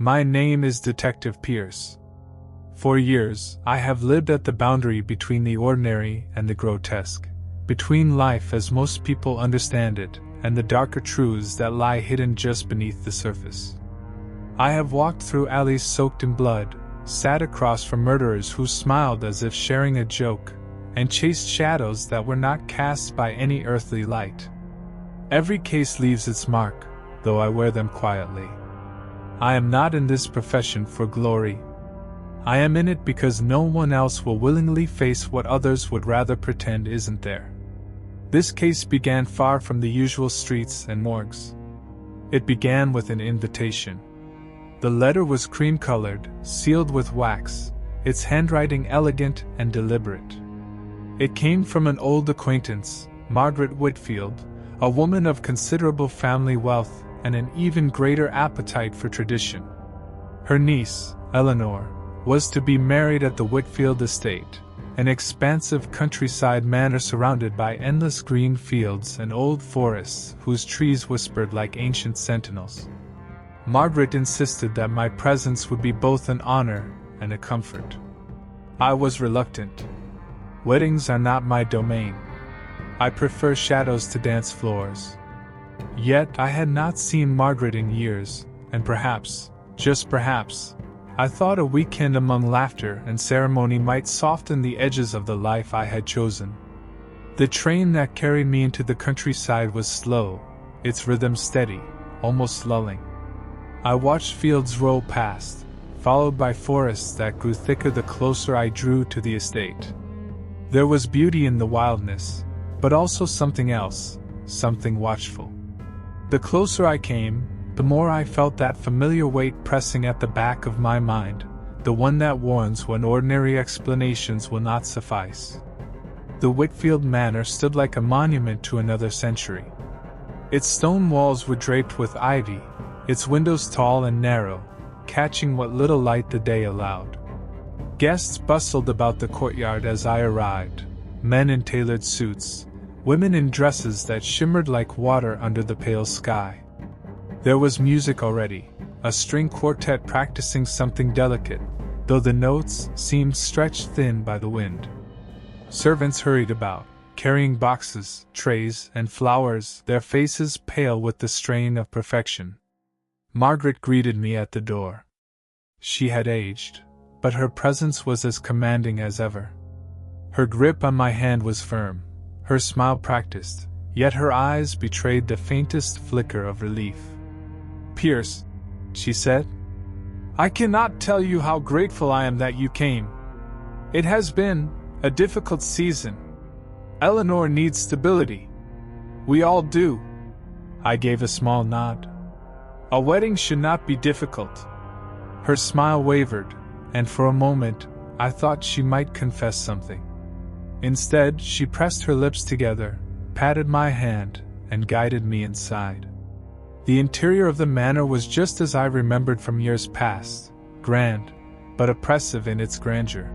My name is Detective Pierce. For years, I have lived at the boundary between the ordinary and the grotesque, between life as most people understand it, and the darker truths that lie hidden just beneath the surface. I have walked through alleys soaked in blood, sat across from murderers who smiled as if sharing a joke, and chased shadows that were not cast by any earthly light. Every case leaves its mark, though I wear them quietly. I am not in this profession for glory. I am in it because no one else will willingly face what others would rather pretend isn't there. This case began far from the usual streets and morgues. It began with an invitation. The letter was cream-colored, sealed with wax, its handwriting elegant and deliberate. It came from an old acquaintance, Margaret Whitfield, a woman of considerable family wealth and an even greater appetite for tradition. Her niece, Eleanor, was to be married at the Whitfield estate, an expansive countryside manor surrounded by endless green fields and old forests whose trees whispered like ancient sentinels. Margaret insisted that my presence would be both an honor and a comfort. I was reluctant. Weddings are not my domain. I prefer shadows to dance floors. Yet I had not seen Margaret in years, and perhaps, just perhaps, I thought a weekend among laughter and ceremony might soften the edges of the life I had chosen. The train that carried me into the countryside was slow, its rhythm steady, almost lulling. I watched fields roll past, followed by forests that grew thicker the closer I drew to the estate. There was beauty in the wildness, but also something else, something watchful. The closer I came, the more I felt that familiar weight pressing at the back of my mind, the one that warns when ordinary explanations will not suffice. The Whitfield Manor stood like a monument to another century. Its stone walls were draped with ivy, its windows tall and narrow, catching what little light the day allowed. Guests bustled about the courtyard as I arrived, men in tailored suits, women in dresses that shimmered like water under the pale sky. There was music already, a string quartet practicing something delicate, though the notes seemed stretched thin by the wind. Servants hurried about, carrying boxes, trays, and flowers, their faces pale with the strain of perfection. Margaret greeted me at the door. She had aged, but her presence was as commanding as ever. Her grip on my hand was firm, her smile practiced, yet her eyes betrayed the faintest flicker of relief. "Pierce," she said, "I cannot tell you how grateful I am that you came. It has been a difficult season. Eleanor needs stability. We all do." I gave a small nod. "A wedding should not be difficult." Her smile wavered, and for a moment, I thought she might confess something. Instead, she pressed her lips together, patted my hand, and guided me inside. The interior of the manor was just as I remembered from years past, grand, but oppressive in its grandeur.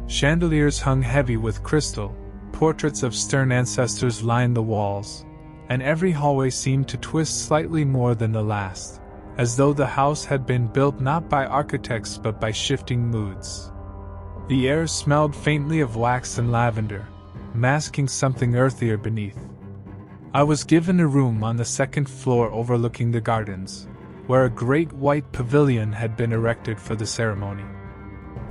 Chandeliers hung heavy with crystal, portraits of stern ancestors lined the walls, and every hallway seemed to twist slightly more than the last, as though the house had been built not by architects but by shifting moods. The air smelled faintly of wax and lavender, masking something earthier beneath. I was given a room on the second floor overlooking the gardens, where a great white pavilion had been erected for the ceremony.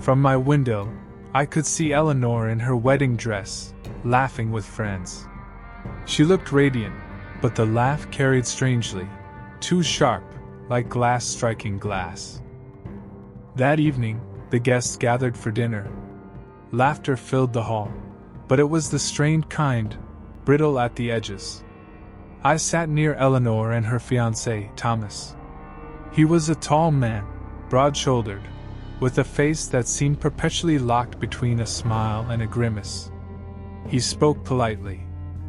From my window, I could see Eleanor in her wedding dress, laughing with friends. She looked radiant, but the laugh carried strangely, too sharp, like glass striking glass. That evening, the guests gathered for dinner. Laughter filled the hall, but it was the strained kind, brittle at the edges. I sat near Eleanor and her fiancé, Thomas. He was a tall man, broad-shouldered, with a face that seemed perpetually locked between a smile and a grimace. He spoke politely,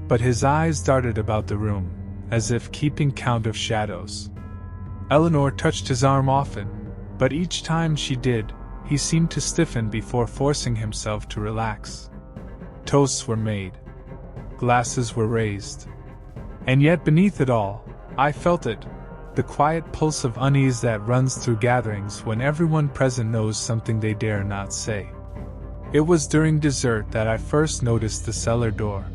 but his eyes darted about the room, as if keeping count of shadows. Eleanor touched his arm often, but each time she did, he seemed to stiffen before forcing himself to relax. Toasts were made. Glasses were raised. And yet beneath it all, I felt it, the quiet pulse of unease that runs through gatherings when everyone present knows something they dare not say. It was during dessert that I first noticed the cellar door.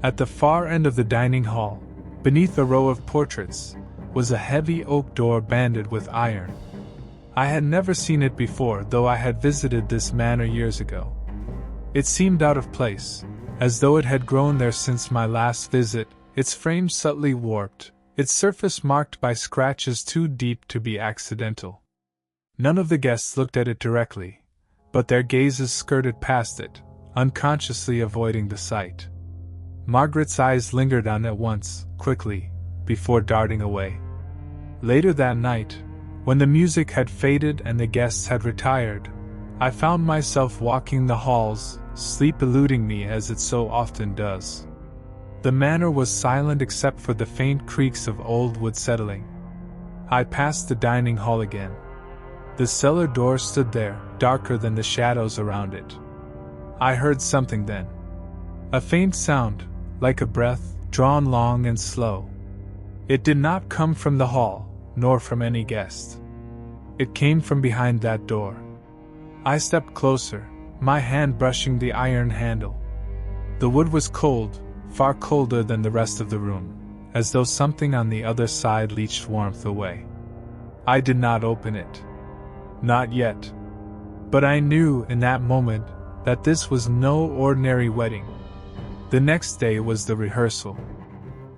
At the far end of the dining hall, beneath a row of portraits, was a heavy oak door banded with iron. I had never seen it before, though I had visited this manor years ago. It seemed out of place, as though it had grown there since my last visit, its frame subtly warped, its surface marked by scratches too deep to be accidental. None of the guests looked at it directly, but their gazes skirted past it, unconsciously avoiding the sight. Margaret's eyes lingered on it once, quickly, before darting away. Later that night, when the music had faded and the guests had retired, I found myself walking the halls, sleep eluding me as it so often does. The manor was silent except for the faint creaks of old wood settling. I passed the dining hall again. The cellar door stood there, darker than the shadows around it. I heard something then. A faint sound, like a breath, drawn long and slow. It did not come from the hall, nor from any guest. It came from behind that door. I stepped closer, my hand brushing the iron handle. The wood was cold, far colder than the rest of the room, as though something on the other side leached warmth away. I did not open it. Not yet. But I knew in that moment that this was no ordinary wedding. The next day was the rehearsal.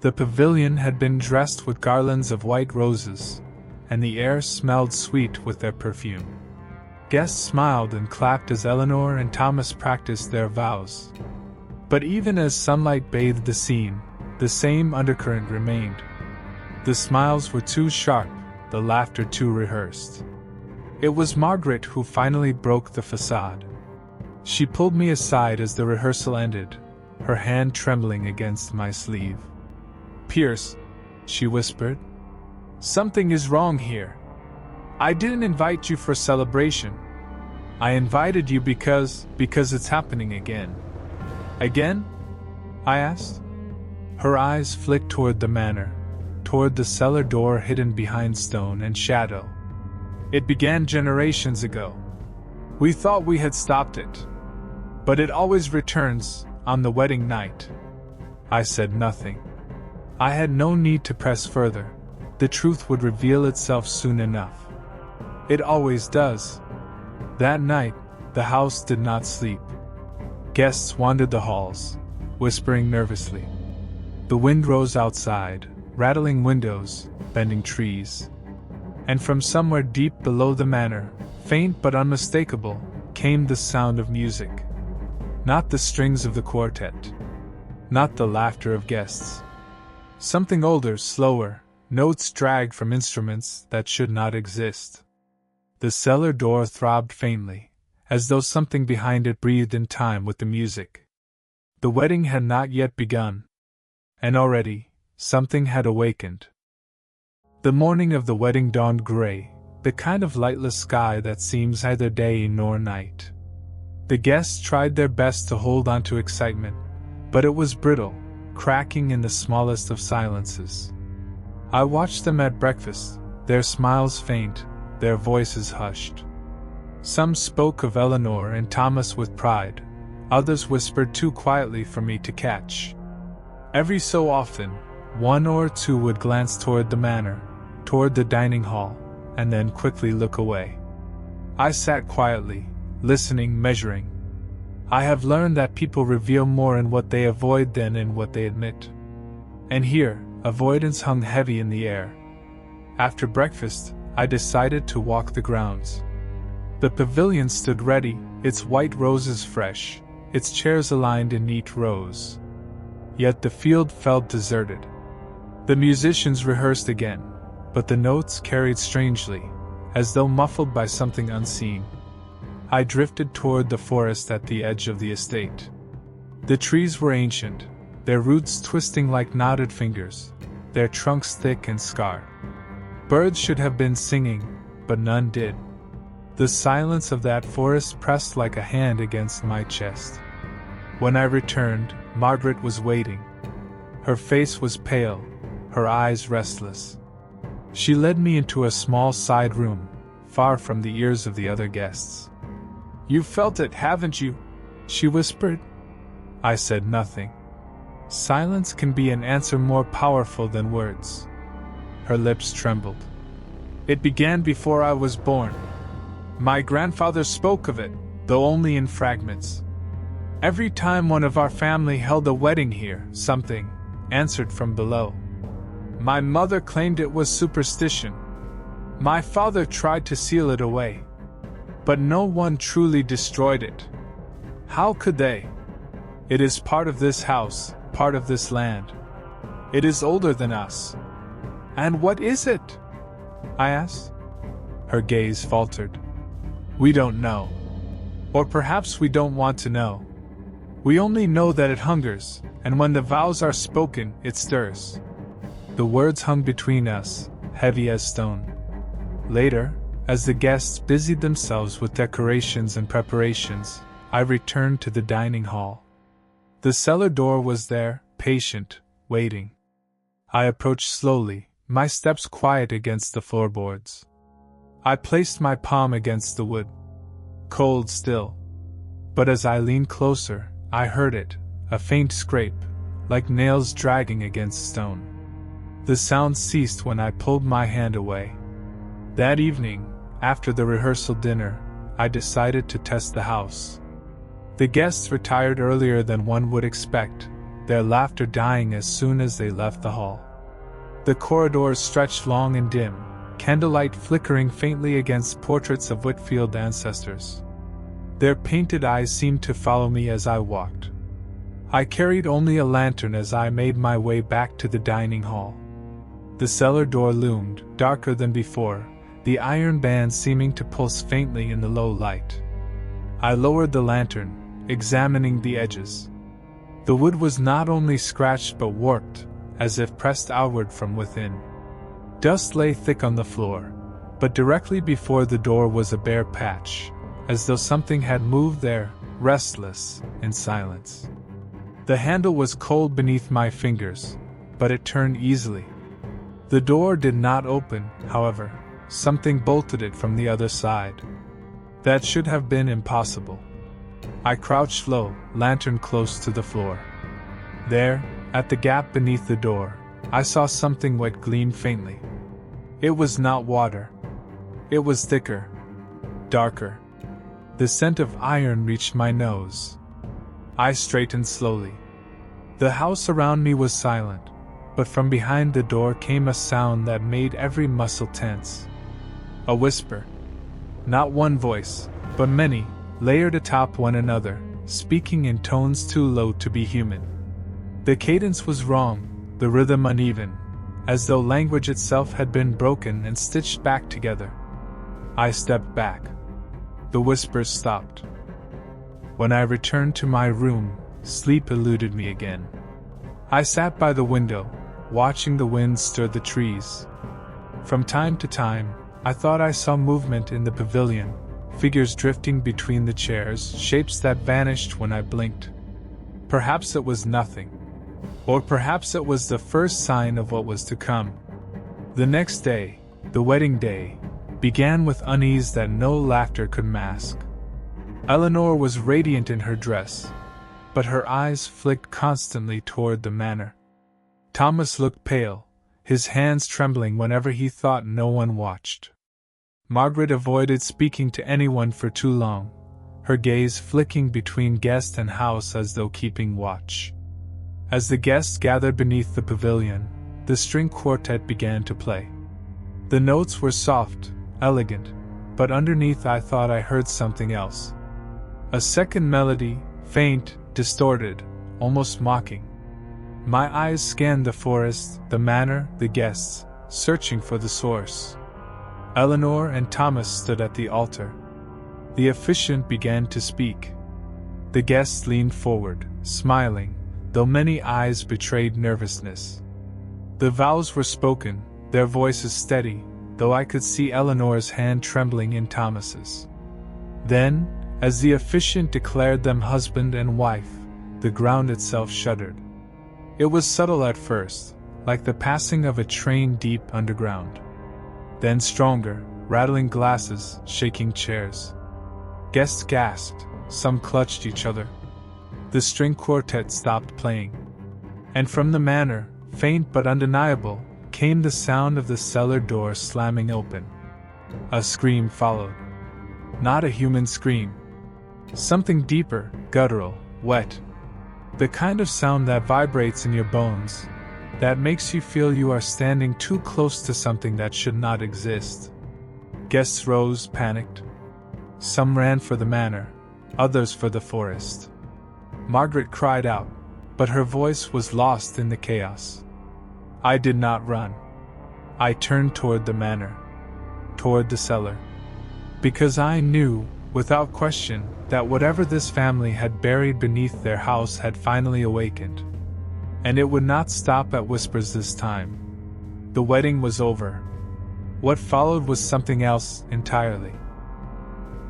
The pavilion had been dressed with garlands of white roses, and the air smelled sweet with their perfume. Guests smiled and clapped as Eleanor and Thomas practiced their vows. But even as sunlight bathed the scene, the same undercurrent remained. The smiles were too sharp, the laughter too rehearsed. It was Margaret who finally broke the facade. She pulled me aside as the rehearsal ended, her hand trembling against my sleeve. "Pierce," she whispered, "something is wrong here. I didn't invite you for celebration. I invited you because it's happening again." "Again?" I asked. Her eyes flicked toward the manor, toward the cellar door hidden behind stone and shadow. "It began generations ago. We thought we had stopped it. But it always returns, on the wedding night." I said nothing. I had no need to press further. The truth would reveal itself soon enough. It always does. That night, the house did not sleep. Guests wandered the halls, whispering nervously. The wind rose outside, rattling windows, bending trees. And from somewhere deep below the manor, faint but unmistakable, came the sound of music. Not the strings of the quartet. Not the laughter of guests. Something older, slower, notes dragged from instruments that should not exist. The cellar door throbbed faintly, as though something behind it breathed in time with the music. The wedding had not yet begun. And already, something had awakened. The morning of the wedding dawned gray, the kind of lightless sky that seems neither day nor night. The guests tried their best to hold on to excitement, but it was brittle, cracking in the smallest of silences. I watched them at breakfast, their smiles faint, their voices hushed. Some spoke of Eleanor and Thomas with pride, others whispered too quietly for me to catch. Every so often, one or two would glance toward the manor, toward the dining hall, and then quickly look away. I sat quietly, listening, measuring. I have learned that people reveal more in what they avoid than in what they admit. And here, avoidance hung heavy in the air. After breakfast, I decided to walk the grounds. The pavilion stood ready, its white roses fresh, its chairs aligned in neat rows. Yet the field felt deserted. The musicians rehearsed again, but the notes carried strangely, as though muffled by something unseen. I drifted toward the forest at the edge of the estate. The trees were ancient, their roots twisting like knotted fingers, their trunks thick and scarred. Birds should have been singing, but none did. The silence of that forest pressed like a hand against my chest. When I returned, Margaret was waiting. Her face was pale, her eyes restless. She led me into a small side room, far from the ears of the other guests. "You felt it, haven't you?" she whispered. I said nothing. Silence can be an answer more powerful than words. Her lips trembled. "It began before I was born. My grandfather spoke of it, though only in fragments. Every time one of our family held a wedding here, something answered from below. My mother claimed it was superstition. My father tried to seal it away. But no one truly destroyed it. How could they? It is part of this house, part of this land. It is older than us." "And what is it?" I asked. Her gaze faltered. "We don't know. Or perhaps we don't want to know. We only know that it hungers, and when the vows are spoken, it stirs." The words hung between us, heavy as stone. Later, as the guests busied themselves with decorations and preparations, I returned to the dining hall. The cellar door was there, patient, waiting. I approached slowly, my steps quiet against the floorboards. I placed my palm against the wood. Cold still. But as I leaned closer, I heard it, a faint scrape, like nails dragging against stone. The sound ceased when I pulled my hand away. That evening, after the rehearsal dinner, I decided to test the house. The guests retired earlier than one would expect, their laughter dying as soon as they left the hall. The corridors stretched long and dim, candlelight flickering faintly against portraits of Whitfield ancestors. Their painted eyes seemed to follow me as I walked. I carried only a lantern as I made my way back to the dining hall. The cellar door loomed, darker than before, the iron band seeming to pulse faintly in the low light. I lowered the lantern, examining the edges. The wood was not only scratched but warped, as if pressed outward from within. Dust lay thick on the floor, but directly before the door was a bare patch, as though something had moved there, restless, in silence. The handle was cold beneath my fingers, but it turned easily. The door did not open, however. Something bolted it from the other side. That should have been impossible. I crouched low, lantern close to the floor. There, at the gap beneath the door, I saw something wet gleam faintly. It was not water. It was thicker, darker. The scent of iron reached my nose. I straightened slowly. The house around me was silent, but from behind the door came a sound that made every muscle tense. A whisper. Not one voice, but many, layered atop one another, speaking in tones too low to be human. The cadence was wrong, the rhythm uneven, as though language itself had been broken and stitched back together. I stepped back. The whispers stopped. When I returned to my room, sleep eluded me again. I sat by the window, watching the wind stir the trees. From time to time, I thought I saw movement in the pavilion, figures drifting between the chairs, shapes that vanished when I blinked. Perhaps it was nothing. Or perhaps it was the first sign of what was to come. The next day, the wedding day, began with unease that no laughter could mask. Eleanor was radiant in her dress, but her eyes flicked constantly toward the manor. Thomas looked pale, his hands trembling whenever he thought no one watched. Margaret avoided speaking to anyone for too long, her gaze flicking between guest and house as though keeping watch. As the guests gathered beneath the pavilion, the string quartet began to play. The notes were soft, elegant, but underneath I thought I heard something else. A second melody, faint, distorted, almost mocking. My eyes scanned the forest, the manor, the guests, searching for the source. Eleanor and Thomas stood at the altar. The officiant began to speak. The guests leaned forward, smiling, though many eyes betrayed nervousness. The vows were spoken, their voices steady, though I could see Eleanor's hand trembling in Thomas's. Then, as the officiant declared them husband and wife, the ground itself shuddered. It was subtle at first, like the passing of a train deep underground. Then stronger, rattling glasses, shaking chairs. Guests gasped, some clutched each other. The string quartet stopped playing. And from the manor, faint but undeniable, came the sound of the cellar door slamming open. A scream followed. Not a human scream. Something deeper, guttural, wet. The kind of sound that vibrates in your bones, that makes you feel you are standing too close to something that should not exist. Guests rose, panicked. Some ran for the manor, others for the forest. Margaret cried out, but her voice was lost in the chaos. I did not run. I turned toward the manor, toward the cellar, because I knew, without question, that whatever this family had buried beneath their house had finally awakened. And it would not stop at whispers this time. The wedding was over. What followed was something else entirely.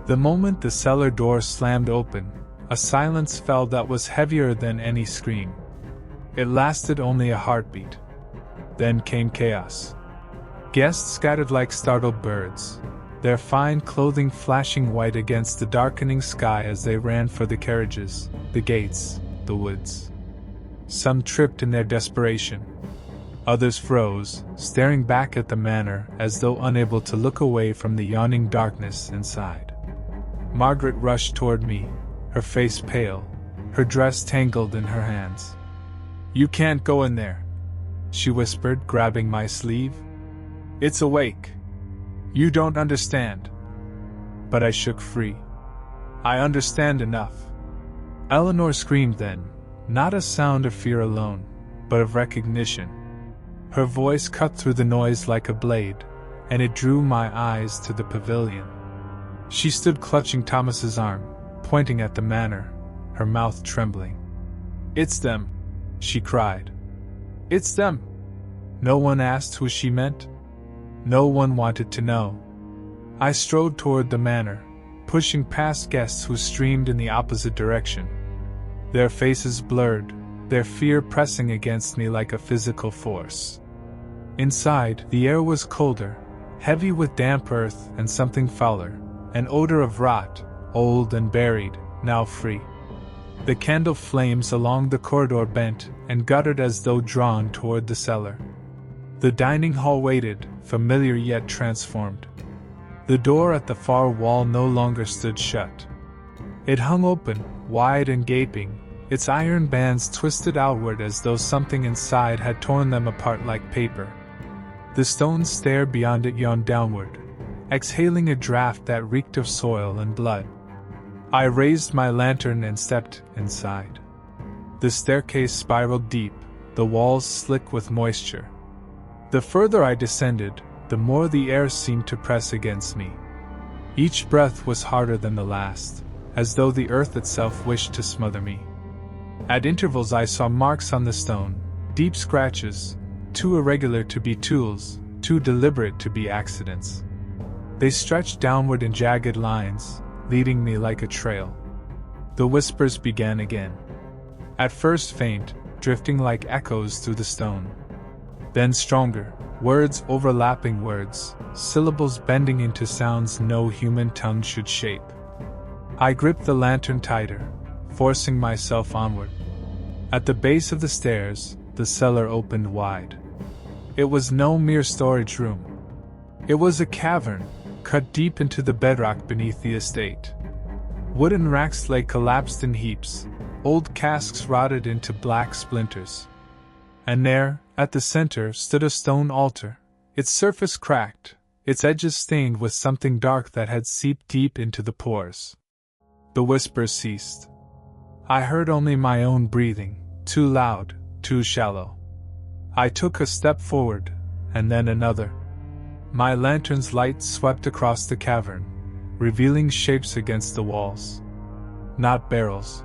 The moment the cellar door slammed open, a silence fell that was heavier than any scream. It lasted only a heartbeat. Then came chaos. Guests scattered like startled birds, their fine clothing flashing white against the darkening sky as they ran for the carriages, the gates, the woods. Some tripped in their desperation. Others froze, staring back at the manor as though unable to look away from the yawning darkness inside. Margaret rushed toward me, her face pale, her dress tangled in her hands. "You can't go in there," she whispered, grabbing my sleeve. "It's awake. You don't understand." But I shook free. "I understand enough." Eleanor screamed then, not a sound of fear alone, but of recognition. Her voice cut through the noise like a blade, and it drew my eyes to the pavilion. She stood clutching Thomas's arm, pointing at the manor, her mouth trembling. "It's them," she cried. "It's them." No one asked who she meant. No one wanted to know. I strode toward the manor, pushing past guests who streamed in the opposite direction. Their faces blurred, their fear pressing against me like a physical force. Inside, the air was colder, heavy with damp earth and something fouler, an odor of rot, old and buried, now free. The candle flames along the corridor bent and guttered as though drawn toward the cellar. The dining hall waited, familiar yet transformed. The door at the far wall no longer stood shut. It hung open, wide and gaping, its iron bands twisted outward as though something inside had torn them apart like paper. The stone stair beyond it yawned downward, exhaling a draft that reeked of soil and blood. I raised my lantern and stepped inside. The staircase spiraled deep, the walls slick with moisture. The further I descended, the more the air seemed to press against me. Each breath was harder than the last, as though the earth itself wished to smother me. At intervals I saw marks on the stone, deep scratches, too irregular to be tools, too deliberate to be accidents. They stretched downward in jagged lines, leading me like a trail. The whispers began again. At first faint, drifting like echoes through the stone. Then stronger, words overlapping words, syllables bending into sounds no human tongue should shape. I gripped the lantern tighter, forcing myself onward. At the base of the stairs, the cellar opened wide. It was no mere storage room. It was a cavern, cut deep into the bedrock beneath the estate. Wooden racks lay collapsed in heaps, old casks rotted into black splinters. And there, at the center, stood a stone altar, its surface cracked, its edges stained with something dark that had seeped deep into the pores. The whispers ceased. I heard only my own breathing, too loud, too shallow. I took a step forward, and then another. My lantern's light swept across the cavern, revealing shapes against the walls. Not barrels.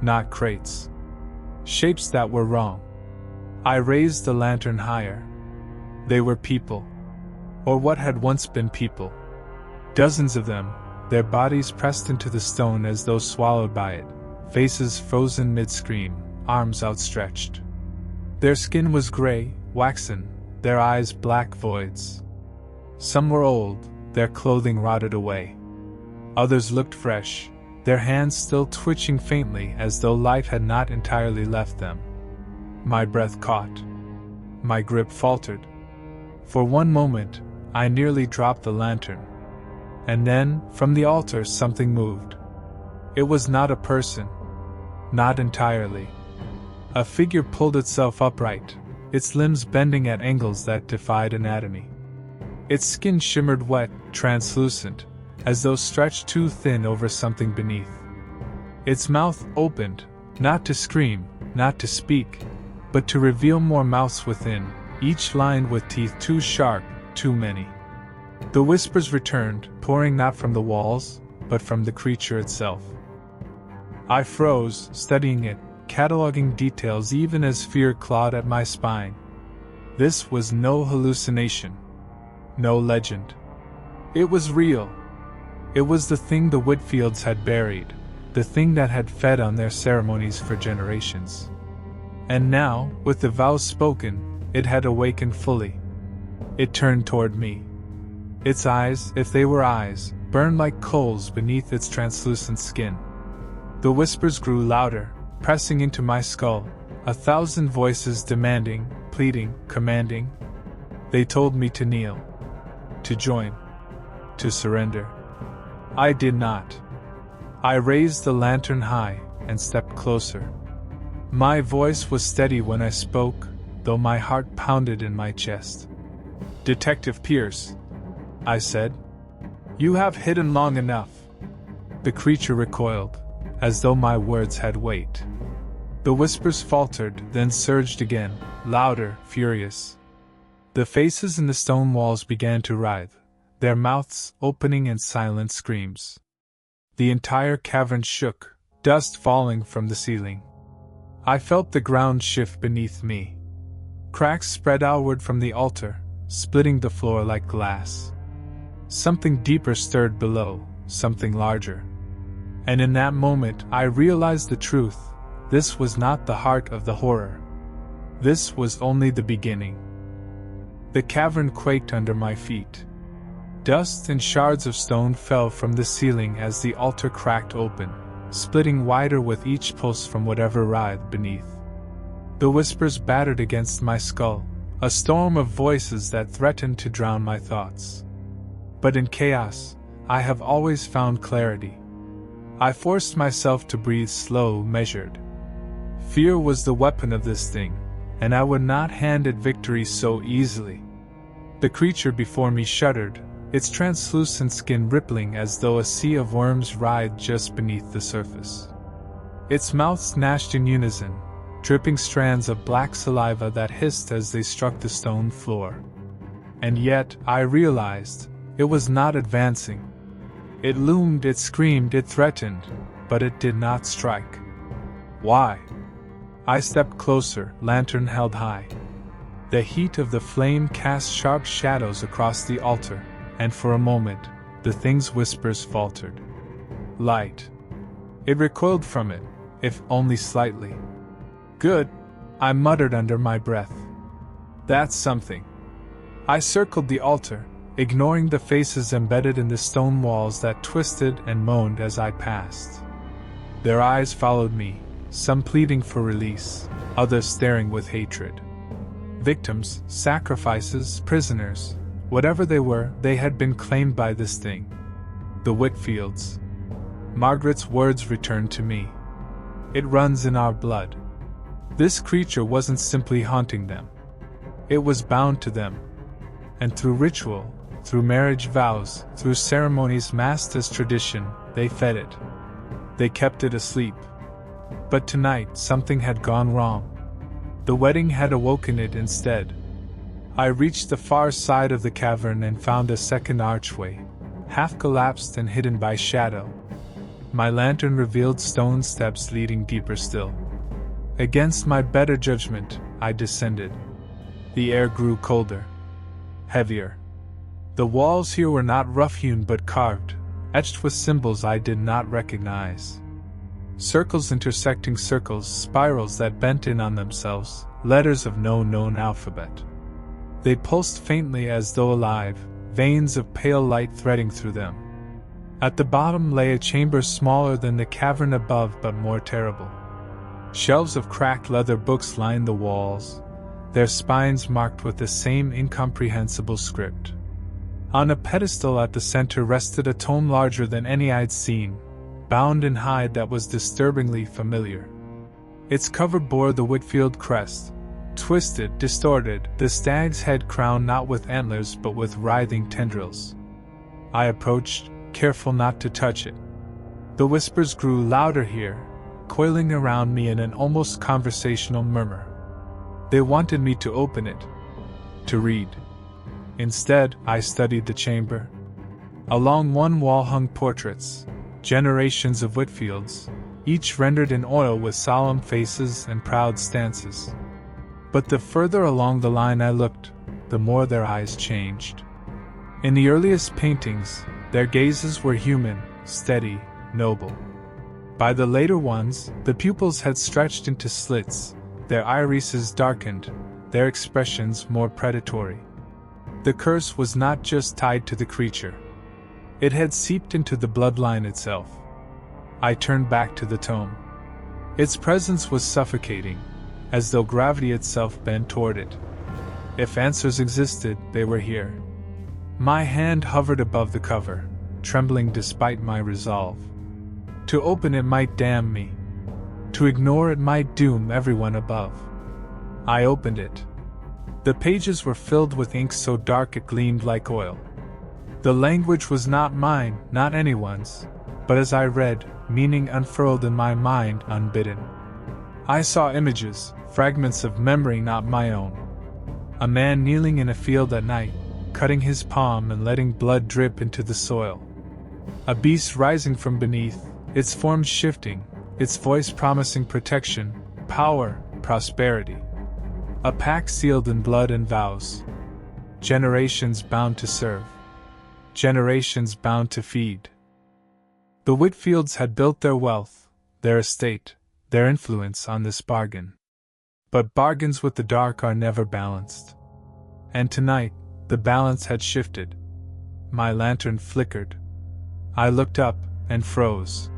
Not crates. Shapes that were wrong. I raised the lantern higher. They were people. Or what had once been people. Dozens of them, their bodies pressed into the stone as though swallowed by it, faces frozen mid-scream, arms outstretched. Their skin was gray, waxen, their eyes black voids. Some were old, their clothing rotted away. Others looked fresh, their hands still twitching faintly as though life had not entirely left them. My breath caught. My grip faltered. For one moment, I nearly dropped the lantern. And then, from the altar, something moved. It was not a person. Not entirely. A figure pulled itself upright, its limbs bending at angles that defied anatomy. Its skin shimmered wet, translucent, as though stretched too thin over something beneath. Its mouth opened, not to scream, not to speak, but to reveal more mouths within, each lined with teeth too sharp, too many. The whispers returned, pouring not from the walls, but from the creature itself. I froze, studying it, cataloging details even as fear clawed at my spine. This was no hallucination. No legend. It was real. It was the thing the Whitfields had buried, the thing that had fed on their ceremonies for generations. And now, with the vows spoken, it had awakened fully. It turned toward me. Its eyes, if they were eyes, burned like coals beneath its translucent skin. The whispers grew louder, pressing into my skull, 1,000 voices demanding, pleading, commanding. They told me to kneel, to join, to surrender. I did not. I raised the lantern high and stepped closer. My voice was steady when I spoke, though my heart pounded in my chest. "Detective Pierce," I said, "you have hidden long enough." The creature recoiled, as though my words had weight. The whispers faltered, then surged again, louder, furious. The faces in the stone walls began to writhe, their mouths opening in silent screams. The entire cavern shook, dust falling from the ceiling. I felt the ground shift beneath me. Cracks spread outward from the altar, splitting the floor like glass. Something deeper stirred below, something larger. And in that moment I realized the truth. This was not the heart of the horror. This was only the beginning. The cavern quaked under my feet. Dust and shards of stone fell from the ceiling as the altar cracked open, splitting wider with each pulse from whatever writhed beneath. The whispers battered against my skull, a storm of voices that threatened to drown my thoughts. But in chaos, I have always found clarity. I forced myself to breathe slow, measured. Fear was the weapon of this thing, and I would not hand it victory so easily. The creature before me shuddered, its translucent skin rippling as though a sea of worms writhed just beneath the surface. Its mouth gnashed in unison, dripping strands of black saliva that hissed as they struck the stone floor. And yet, I realized, it was not advancing. It loomed, it screamed, it threatened, but it did not strike. Why? I stepped closer, lantern held high. The heat of the flame cast sharp shadows across the altar, and for a moment, the thing's whispers faltered. Light. It recoiled from it, if only slightly. "Good," I muttered under my breath. "That's something." I circled the altar, ignoring the faces embedded in the stone walls that twisted and moaned as I passed. Their eyes followed me, some pleading for release, others staring with hatred. Victims, sacrifices, prisoners, whatever they were, they had been claimed by this thing. The Whitfields. Margaret's words returned to me. It runs in our blood. This creature wasn't simply haunting them. It was bound to them. And through ritual, through marriage vows, through ceremonies masked as tradition, they fed it. They kept it asleep. But tonight something had gone wrong. The wedding had awoken it instead. I reached the far side of the cavern and found a second archway, half collapsed and hidden by shadow. My lantern revealed stone steps leading deeper still. Against my better judgment, I descended. The air grew colder, heavier. The walls here were not rough-hewn but carved, etched with symbols I did not recognize. Circles intersecting circles, spirals that bent in on themselves, letters of no known alphabet. They pulsed faintly as though alive, veins of pale light threading through them. At the bottom lay a chamber smaller than the cavern above but more terrible. Shelves of cracked leather books lined the walls, their spines marked with the same incomprehensible script. On a pedestal at the center rested a tome larger than any I'd seen, bound in hide that was disturbingly familiar. Its cover bore the Whitfield crest, twisted, distorted, the stag's head crowned not with antlers but with writhing tendrils. I approached, careful not to touch it. The whispers grew louder here, coiling around me in an almost conversational murmur. They wanted me to open it, to read. Instead, I studied the chamber. Along one wall hung portraits, generations of Whitfields, each rendered in oil with solemn faces and proud stances. But the further along the line I looked, the more their eyes changed. In the earliest paintings, their gazes were human, steady, noble. By the later ones, the pupils had stretched into slits, their irises darkened, their expressions more predatory. The curse was not just tied to the creature. It had seeped into the bloodline itself. I turned back to the tome. Its presence was suffocating, as though gravity itself bent toward it. If answers existed, they were here. My hand hovered above the cover, trembling despite my resolve. To open it might damn me. To ignore it might doom everyone above. I opened it. The pages were filled with ink so dark it gleamed like oil. The language was not mine, not anyone's, but as I read, meaning unfurled in my mind unbidden. I saw images, fragments of memory not my own. A man kneeling in a field at night, cutting his palm and letting blood drip into the soil. A beast rising from beneath, its form shifting, its voice promising protection, power, prosperity. A pact sealed in blood and vows. Generations bound to serve. Generations bound to feed. The Whitfields had built their wealth, their estate, their influence on this bargain. But bargains with the dark are never balanced. And tonight, the balance had shifted. My lantern flickered. I looked up and froze.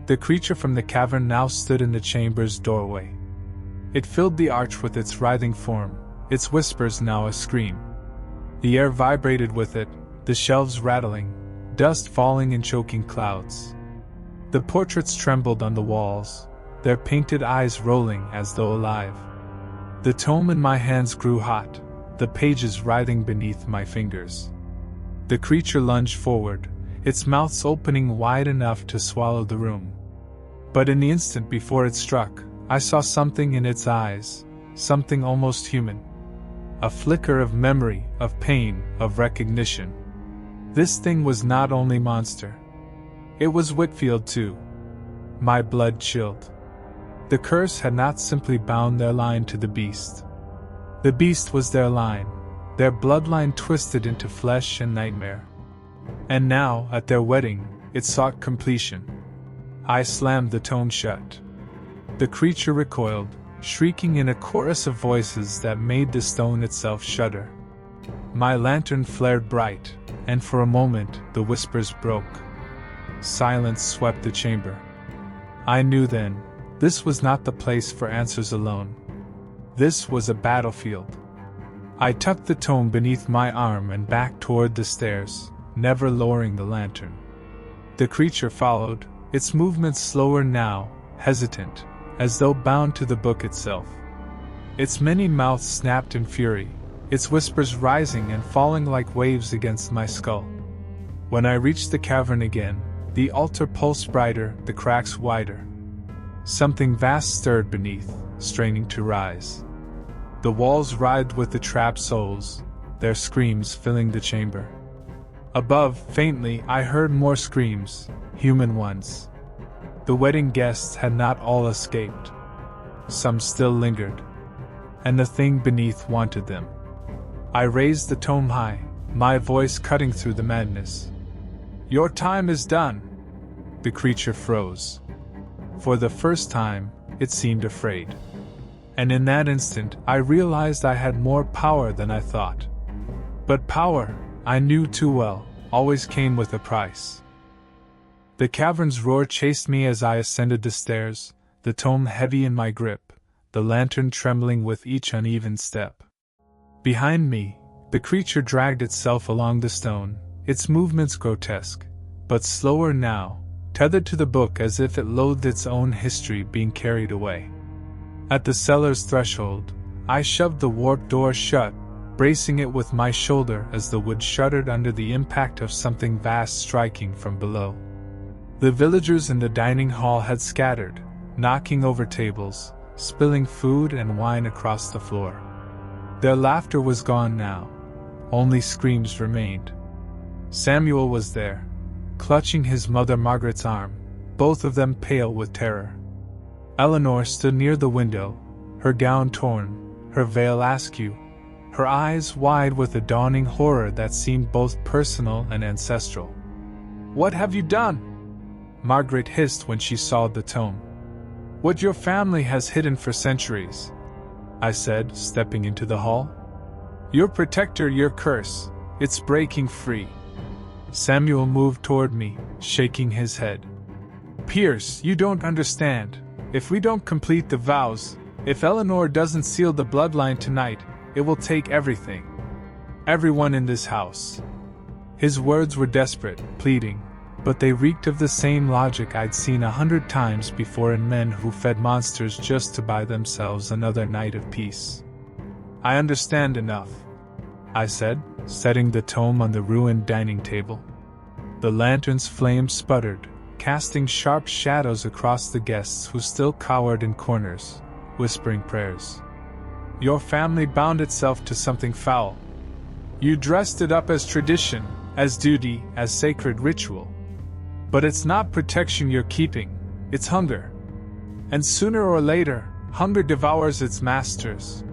The creature from the cavern now stood in the chamber's doorway. It filled the arch with its writhing form, its whispers now a scream. The air vibrated with it, the shelves rattling, dust falling in choking clouds. The portraits trembled on the walls, their painted eyes rolling as though alive. The tome in my hands grew hot, the pages writhing beneath my fingers. The creature lunged forward, its mouth opening wide enough to swallow the room. But in the instant before it struck, I saw something in its eyes, something almost human. A flicker of memory, of pain, of recognition. This thing was not only monster. It was Whitfield too. My blood chilled. The curse had not simply bound their line to the beast. The beast was their line, their bloodline twisted into flesh and nightmare. And now, at their wedding, it sought completion. I slammed the tome shut. The creature recoiled, shrieking in a chorus of voices that made the stone itself shudder. My lantern flared bright, and for a moment the whispers broke. Silence swept the chamber. I knew then, this was not the place for answers alone. This was a battlefield. I tucked the tome beneath my arm and backed toward the stairs, never lowering the lantern. The creature followed, its movements slower now, hesitant, as though bound to the book itself. Its many mouths snapped in fury, its whispers rising and falling like waves against my skull. When I reached the cavern again, the altar pulsed brighter, the cracks wider. Something vast stirred beneath, straining to rise. The walls writhed with the trapped souls, their screams filling the chamber. Above, faintly, I heard more screams, human ones. The wedding guests had not all escaped. Some still lingered. And the thing beneath wanted them. I raised the tome high, my voice cutting through the madness. "Your time is done." The creature froze. For the first time, it seemed afraid. And in that instant, I realized I had more power than I thought. But power, I knew too well, always came with a price. The cavern's roar chased me as I ascended the stairs, the tome heavy in my grip, the lantern trembling with each uneven step. Behind me, the creature dragged itself along the stone, its movements grotesque, but slower now, tethered to the book as if it loathed its own history being carried away. At the cellar's threshold, I shoved the warped door shut, bracing it with my shoulder as the wood shuddered under the impact of something vast striking from below. The villagers in the dining hall had scattered, knocking over tables, spilling food and wine across the floor. Their laughter was gone now. Only screams remained. Samuel was there, clutching his mother Margaret's arm, both of them pale with terror. Eleanor stood near the window, her gown torn, her veil askew, her eyes wide with a dawning horror that seemed both personal and ancestral. "What have you done?" Margaret hissed when she saw the tome. "What your family has hidden for centuries," I said, stepping into the hall. "Your protector, your curse, it's breaking free." Samuel moved toward me, shaking his head. "Pierce, you don't understand. If we don't complete the vows, if Eleanor doesn't seal the bloodline tonight, it will take everything. Everyone in this house." His words were desperate, pleading, but they reeked of the same logic I'd seen 100 times before in men who fed monsters just to buy themselves another night of peace. "I understand enough," I said, setting the tome on the ruined dining table. The lantern's flame sputtered, casting sharp shadows across the guests who still cowered in corners, whispering prayers. "Your family bound itself to something foul. You dressed it up as tradition, as duty, as sacred ritual. But it's not protection you're keeping, it's hunger. And sooner or later, hunger devours its masters."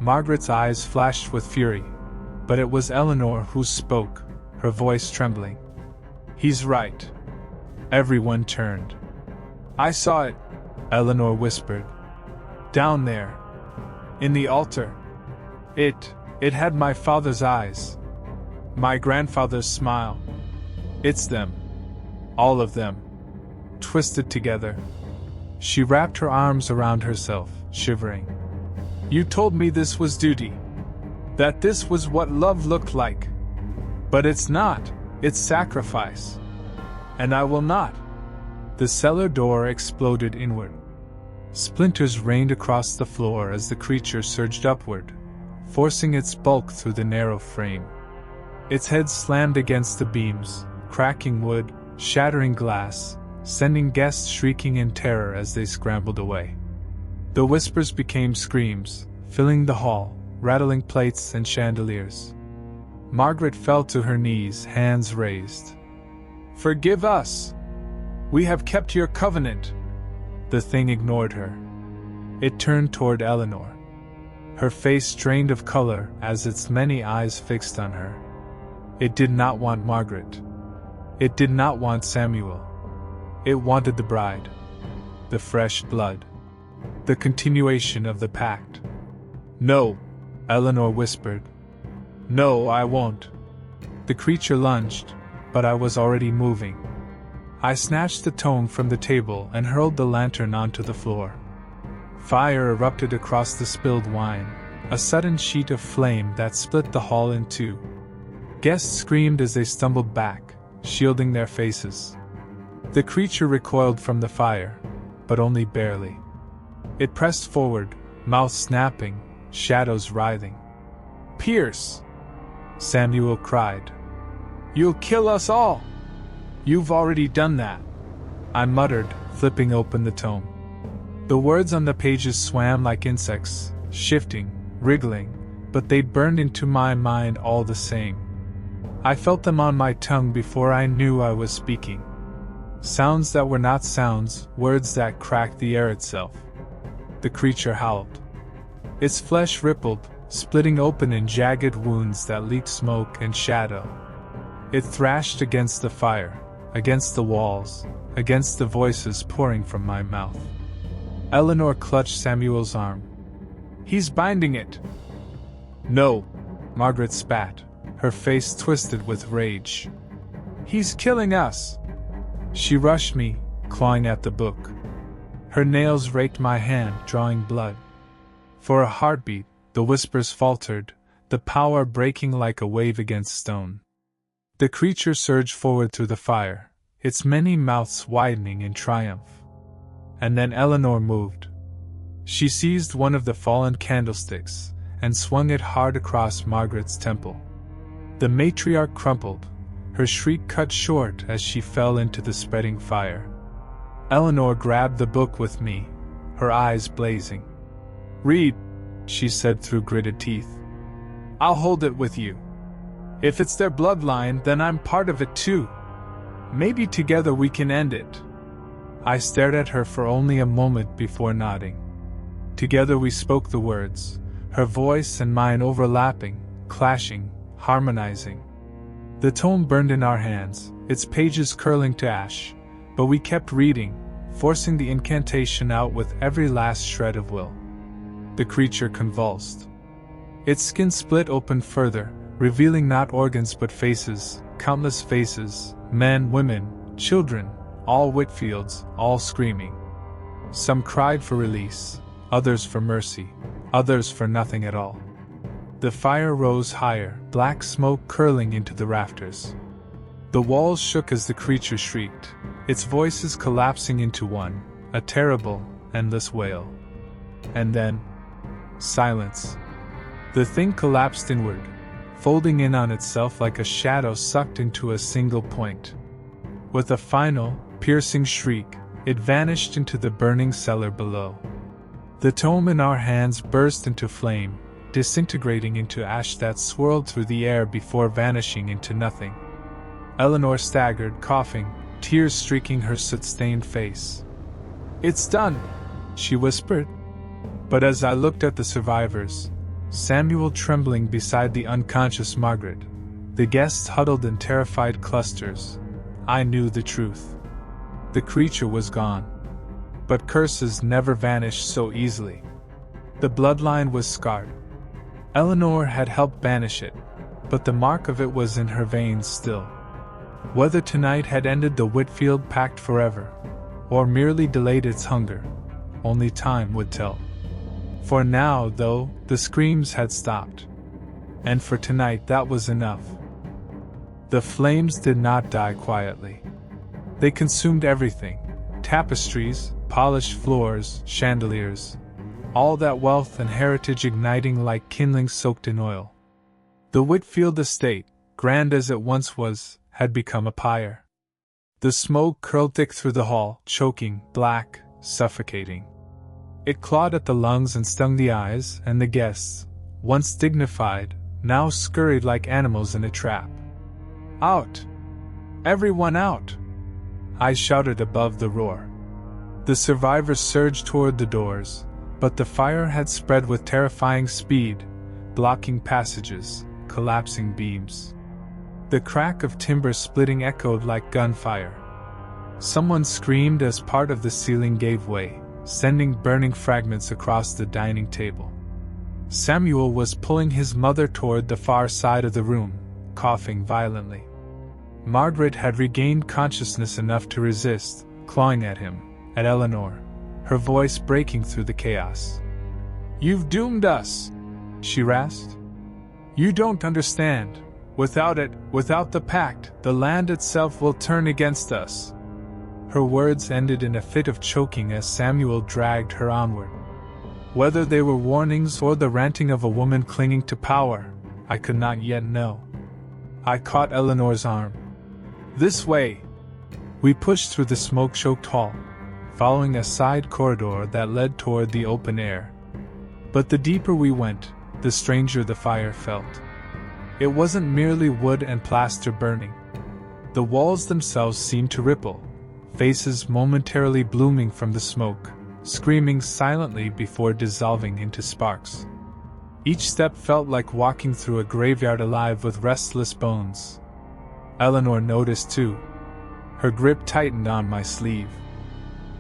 Margaret's eyes flashed with fury, but it was Eleanor who spoke, her voice trembling. "He's right." Everyone turned. "I saw it," Eleanor whispered. "Down there. In the altar. It had my father's eyes. My grandfather's smile. It's them. All of them. Twisted together." She wrapped her arms around herself, shivering. "You told me this was duty. That this was what love looked like. But it's not, it's sacrifice. And I will not." The cellar door exploded inward. Splinters rained across the floor as the creature surged upward, forcing its bulk through the narrow frame. Its head slammed against the beams, cracking wood, shattering glass, sending guests shrieking in terror as they scrambled away. The whispers became screams, filling the hall, rattling plates and chandeliers. Margaret fell to her knees, hands raised. "Forgive us! We have kept your covenant!" The thing ignored her. It turned toward Eleanor. Her face drained of color as its many eyes fixed on her. It did not want Margaret. It did not want Samuel. It wanted the bride. The fresh blood. The continuation of the pact. "No," Eleanor whispered. "No, I won't." The creature lunged, but I was already moving. I snatched the tome from the table and hurled the lantern onto the floor. Fire erupted across the spilled wine, a sudden sheet of flame that split the hall in two. Guests screamed as they stumbled back, shielding their faces. The creature recoiled from the fire, but only barely. It pressed forward, mouth snapping, shadows writhing. "Pierce!" Samuel cried. "You'll kill us all!" "You've already done that," I muttered, flipping open the tome. The words on the pages swam like insects, shifting, wriggling, but they burned into my mind all the same. I felt them on my tongue before I knew I was speaking. Sounds that were not sounds, words that cracked the air itself. The creature howled. Its flesh rippled, splitting open in jagged wounds that leaked smoke and shadow. It thrashed against the fire, against the walls, against the voices pouring from my mouth. Eleanor clutched Samuel's arm. "He's binding it." "No," Margaret spat, her face twisted with rage. "He's killing us!" She rushed me, clawing at the book. Her nails raked my hand, drawing blood. For a heartbeat, the whispers faltered, the power breaking like a wave against stone. The creature surged forward through the fire, its many mouths widening in triumph. And then Eleanor moved. She seized one of the fallen candlesticks and swung it hard across Margaret's temple. The matriarch crumpled, her shriek cut short as she fell into the spreading fire. Eleanor grabbed the book with me, her eyes blazing. "Read," she said through gritted teeth. "I'll hold it with you. If it's their bloodline, then I'm part of it too. Maybe together we can end it." I stared at her for only a moment before nodding. Together we spoke the words, her voice and mine overlapping, clashing, harmonizing. The tome burned in our hands, its pages curling to ash, but we kept reading, forcing the incantation out with every last shred of will. The creature convulsed. Its skin split open further, revealing not organs but faces, countless faces, men, women, children, all Whitfields, all screaming. Some cried for release, others for mercy, others for nothing at all. The fire rose higher, black smoke curling into the rafters. The walls shook as the creature shrieked, its voices collapsing into one, a terrible, endless wail. And then, silence. The thing collapsed inward, folding in on itself like a shadow sucked into a single point. With a final, piercing shriek, it vanished into the burning cellar below. The tome in our hands burst into flame, disintegrating into ash that swirled through the air before vanishing into nothing. Eleanor staggered, coughing, tears streaking her soot-stained face. "It's done," she whispered. But as I looked at the survivors, Samuel trembling beside the unconscious Margaret, the guests huddled in terrified clusters, I knew the truth. The creature was gone. But curses never vanish so easily. The bloodline was scarred. Eleanor had helped banish it, but the mark of it was in her veins still. Whether tonight had ended the Whitfield pact forever, or merely delayed its hunger, only time would tell. For now, though, the screams had stopped. And for tonight that was enough. The flames did not die quietly. They consumed everything: tapestries, polished floors, chandeliers, all that wealth and heritage igniting like kindling soaked in oil. The Whitfield estate, grand as it once was, had become a pyre. The smoke curled thick through the hall, choking, black, suffocating. It clawed at the lungs and stung the eyes, and the guests, once dignified, now scurried like animals in a trap. "Out! Everyone out!" I shouted above the roar. The survivors surged toward the doors, but the fire had spread with terrifying speed, blocking passages, collapsing beams. The crack of timber splitting echoed like gunfire. Someone screamed as part of the ceiling gave way, sending burning fragments across the dining table. Samuel was pulling his mother toward the far side of the room, coughing violently. Margaret had regained consciousness enough to resist, clawing at him, at Eleanor, her voice breaking through the chaos. "You've doomed us," she rasped. "You don't understand. Without it, without the pact, the land itself will turn against us." Her words ended in a fit of choking as Samuel dragged her onward. Whether they were warnings or the ranting of a woman clinging to power, I could not yet know. I caught Eleanor's arm. "This way!" We pushed through the smoke-choked hall, following a side corridor that led toward the open air. But the deeper we went, the stranger the fire felt. It wasn't merely wood and plaster burning. The walls themselves seemed to ripple, faces momentarily blooming from the smoke, screaming silently before dissolving into sparks. Each step felt like walking through a graveyard alive with restless bones. Eleanor noticed too. Her grip tightened on my sleeve.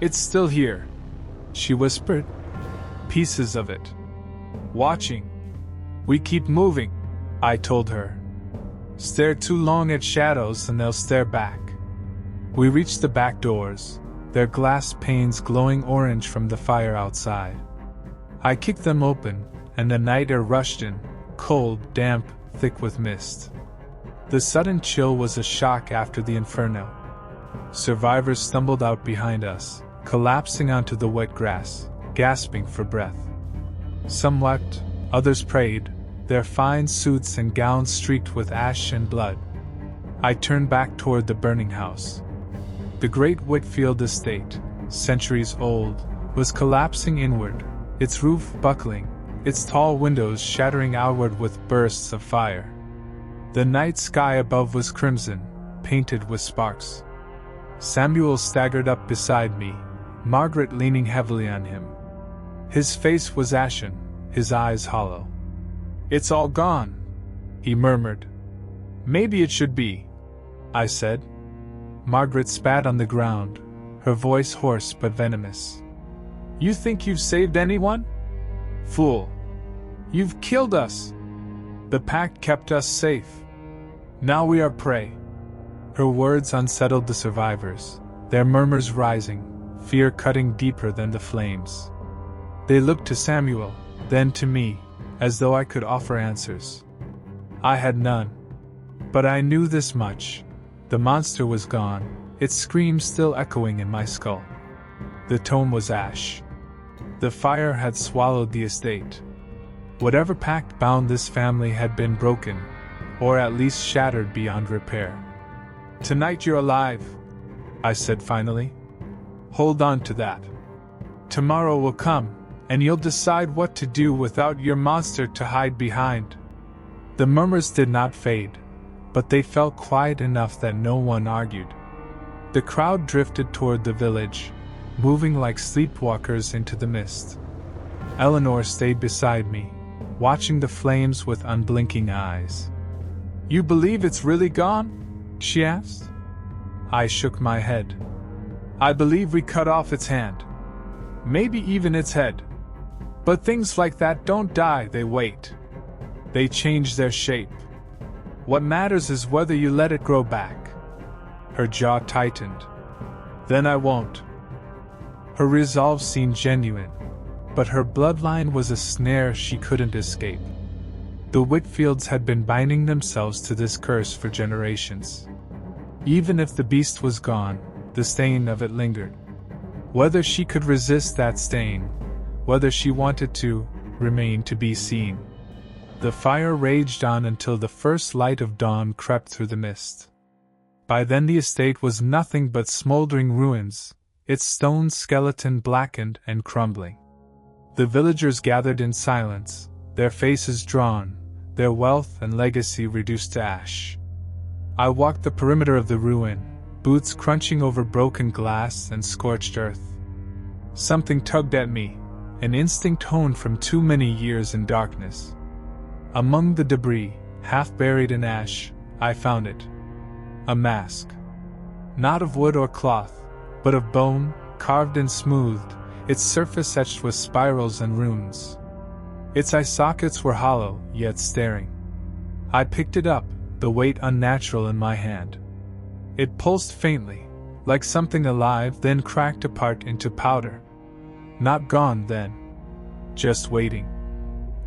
"It's still here," she whispered. "Pieces of it. Watching. We keep moving," I told her. Stare too long at shadows and they'll stare back. We reached the back doors, their glass panes glowing orange from the fire outside. I kicked them open, and the night air rushed in, cold, damp, thick with mist. The sudden chill was a shock after the inferno. Survivors stumbled out behind us, collapsing onto the wet grass, gasping for breath. Some wept, others prayed, their fine suits and gowns streaked with ash and blood. I turned back toward the burning house. The great Whitfield estate, centuries old, was collapsing inward, its roof buckling, its tall windows shattering outward with bursts of fire. The night sky above was crimson, painted with sparks. Samuel staggered up beside me, Margaret leaning heavily on him. His face was ashen, his eyes hollow. "It's all gone," he murmured. "Maybe it should be," I said. Margaret spat on the ground, her voice hoarse but venomous. "You think you've saved anyone? Fool! You've killed us! The pact kept us safe. Now we are prey." Her words unsettled the survivors, their murmurs rising, fear cutting deeper than the flames. They looked to Samuel, then to me, as though I could offer answers. I had none. But I knew this much. The monster was gone, its scream still echoing in my skull. The tome was ash. The fire had swallowed the estate. Whatever pact bound this family had been broken, or at least shattered beyond repair. "Tonight you're alive," I said finally. "Hold on to that. Tomorrow will come, and you'll decide what to do without your monster to hide behind." The murmurs did not fade, but they felt quiet enough that no one argued. The crowd drifted toward the village, moving like sleepwalkers into the mist. Eleanor stayed beside me, watching the flames with unblinking eyes. "You believe it's really gone?" she asked. I shook my head. "I believe we cut off its hand. Maybe even its head. But things like that don't die, they wait. They change their shape. What matters is whether you let it grow back." Her jaw tightened. "Then I won't." Her resolve seemed genuine, but her bloodline was a snare she couldn't escape. The Whitfields had been binding themselves to this curse for generations. Even if the beast was gone, the stain of it lingered. Whether she could resist that stain, whether she wanted to, remained to be seen. The fire raged on until the first light of dawn crept through the mist. By then the estate was nothing but smoldering ruins, its stone skeleton blackened and crumbling. The villagers gathered in silence, their faces drawn, their wealth and legacy reduced to ash. I walked the perimeter of the ruin, boots crunching over broken glass and scorched earth. Something tugged at me, an instinct honed from too many years in darkness. Among the debris, half buried in ash, I found it. A mask. Not of wood or cloth, but of bone, carved and smoothed, its surface etched with spirals and runes. Its eye sockets were hollow, yet staring. I picked it up, the weight unnatural in my hand. It pulsed faintly, like something alive, then cracked apart into powder. Not gone then. Just waiting.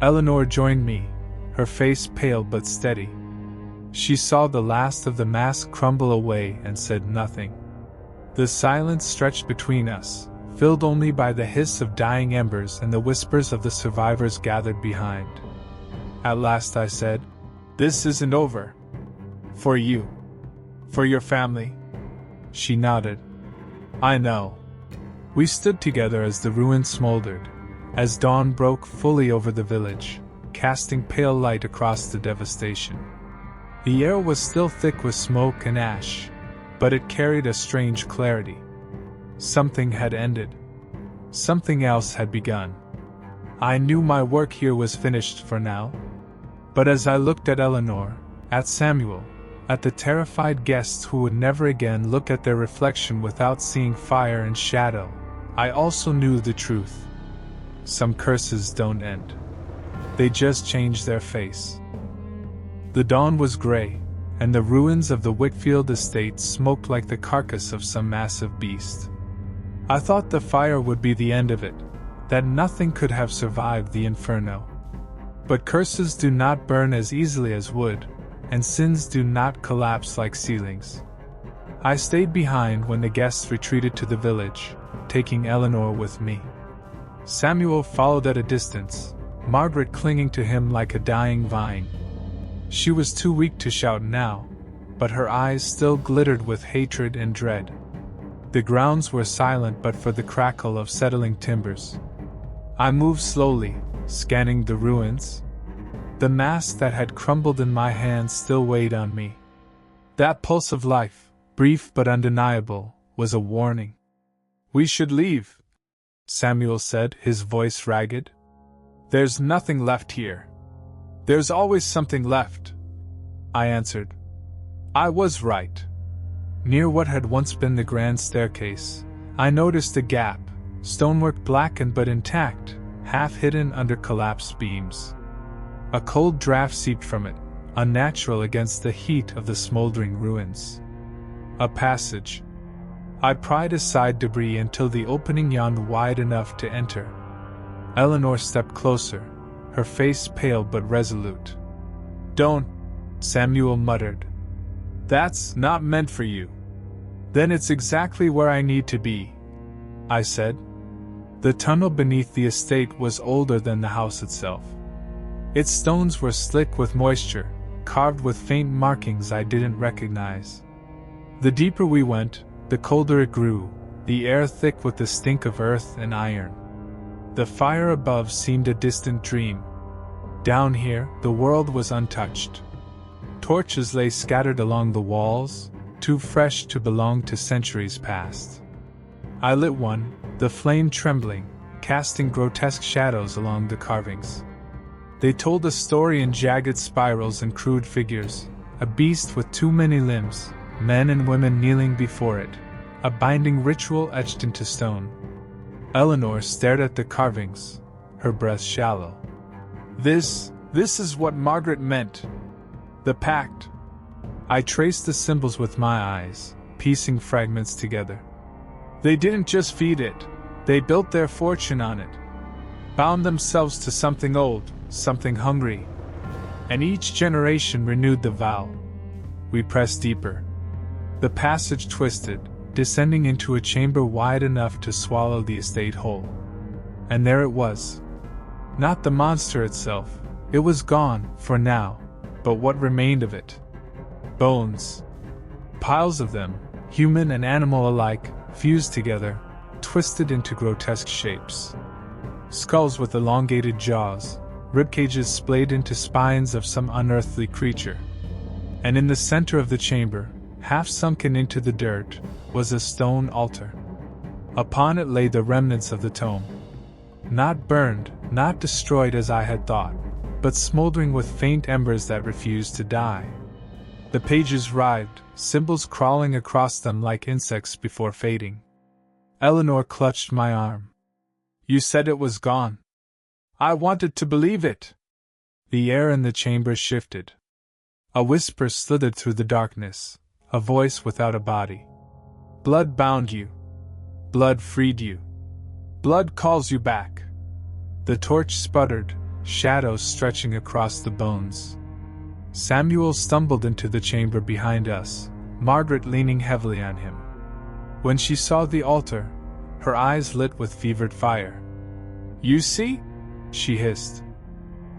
Eleanor joined me, her face pale but steady. She saw the last of the mask crumble away and said nothing. The silence stretched between us, filled only by the hiss of dying embers and the whispers of the survivors gathered behind. At last I said, "This isn't over. For you. For your family." She nodded. "I know." We stood together as the ruin smoldered, as dawn broke fully over the village, casting pale light across the devastation. The air was still thick with smoke and ash, but it carried a strange clarity. Something had ended. Something else had begun. I knew my work here was finished for now. But as I looked at Eleanor, at Samuel, at the terrified guests who would never again look at their reflection without seeing fire and shadow, I also knew the truth. Some curses don't end. They just change their face. The dawn was gray, and the ruins of the Whitfield estate smoked like the carcass of some massive beast. I thought the fire would be the end of it, that nothing could have survived the inferno. But curses do not burn as easily as wood, and sins do not collapse like ceilings. I stayed behind when the guests retreated to the village, taking Eleanor with me. Samuel followed at a distance, Margaret clinging to him like a dying vine. She was too weak to shout now, but her eyes still glittered with hatred and dread. The grounds were silent but for the crackle of settling timbers. I moved slowly, scanning the ruins. The mass that had crumbled in my hands still weighed on me. That pulse of life, brief but undeniable, was a warning. "We should leave," Samuel said, his voice ragged. "There's nothing left here." "There's always something left," I answered. I was right. Near what had once been the grand staircase, I noticed a gap, stonework blackened but intact, half hidden under collapsed beams. A cold draft seeped from it, unnatural against the heat of the smoldering ruins. A passage. I pried aside debris until the opening yawned wide enough to enter. Eleanor stepped closer, her face pale but resolute. "Don't," Samuel muttered. "That's not meant for you." "Then it's exactly where I need to be," I said. The tunnel beneath the estate was older than the house itself. Its stones were slick with moisture, carved with faint markings I didn't recognize. The deeper we went, the colder it grew, the air thick with the stink of earth and iron. The fire above seemed a distant dream. Down here, the world was untouched. Torches lay scattered along the walls, too fresh to belong to centuries past. I lit one, the flame trembling, casting grotesque shadows along the carvings. They told a story in jagged spirals and crude figures, a beast with too many limbs, men and women kneeling before it, a binding ritual etched into stone. Eleanor stared at the carvings, her breath shallow. This is what Margaret meant. The pact. I traced the symbols with my eyes, piecing fragments together. They didn't just feed it, they built their fortune on it. Bound themselves to something old, something hungry. And each generation renewed the vow. We pressed deeper. The passage twisted, descending into a chamber wide enough to swallow the estate whole. And there it was. Not the monster itself, it was gone, for now, but what remained of it. Bones. Piles of them, human and animal alike, fused together, twisted into grotesque shapes. Skulls with elongated jaws, ribcages splayed into spines of some unearthly creature. And in the center of the chamber, half sunken into the dirt, was a stone altar. Upon it lay the remnants of the tome. Not burned, not destroyed as I had thought, but smoldering with faint embers that refused to die. The pages writhed, symbols crawling across them like insects before fading. Eleanor clutched my arm. "You said it was gone." "I wanted to believe it." The air in the chamber shifted. A whisper slithered through the darkness, a voice without a body. "Blood bound you. Blood freed you. Blood calls you back." The torch sputtered, shadows stretching across the bones. Samuel stumbled into the chamber behind us, Margaret leaning heavily on him. When she saw the altar, her eyes lit with fevered fire. "You see?" she hissed.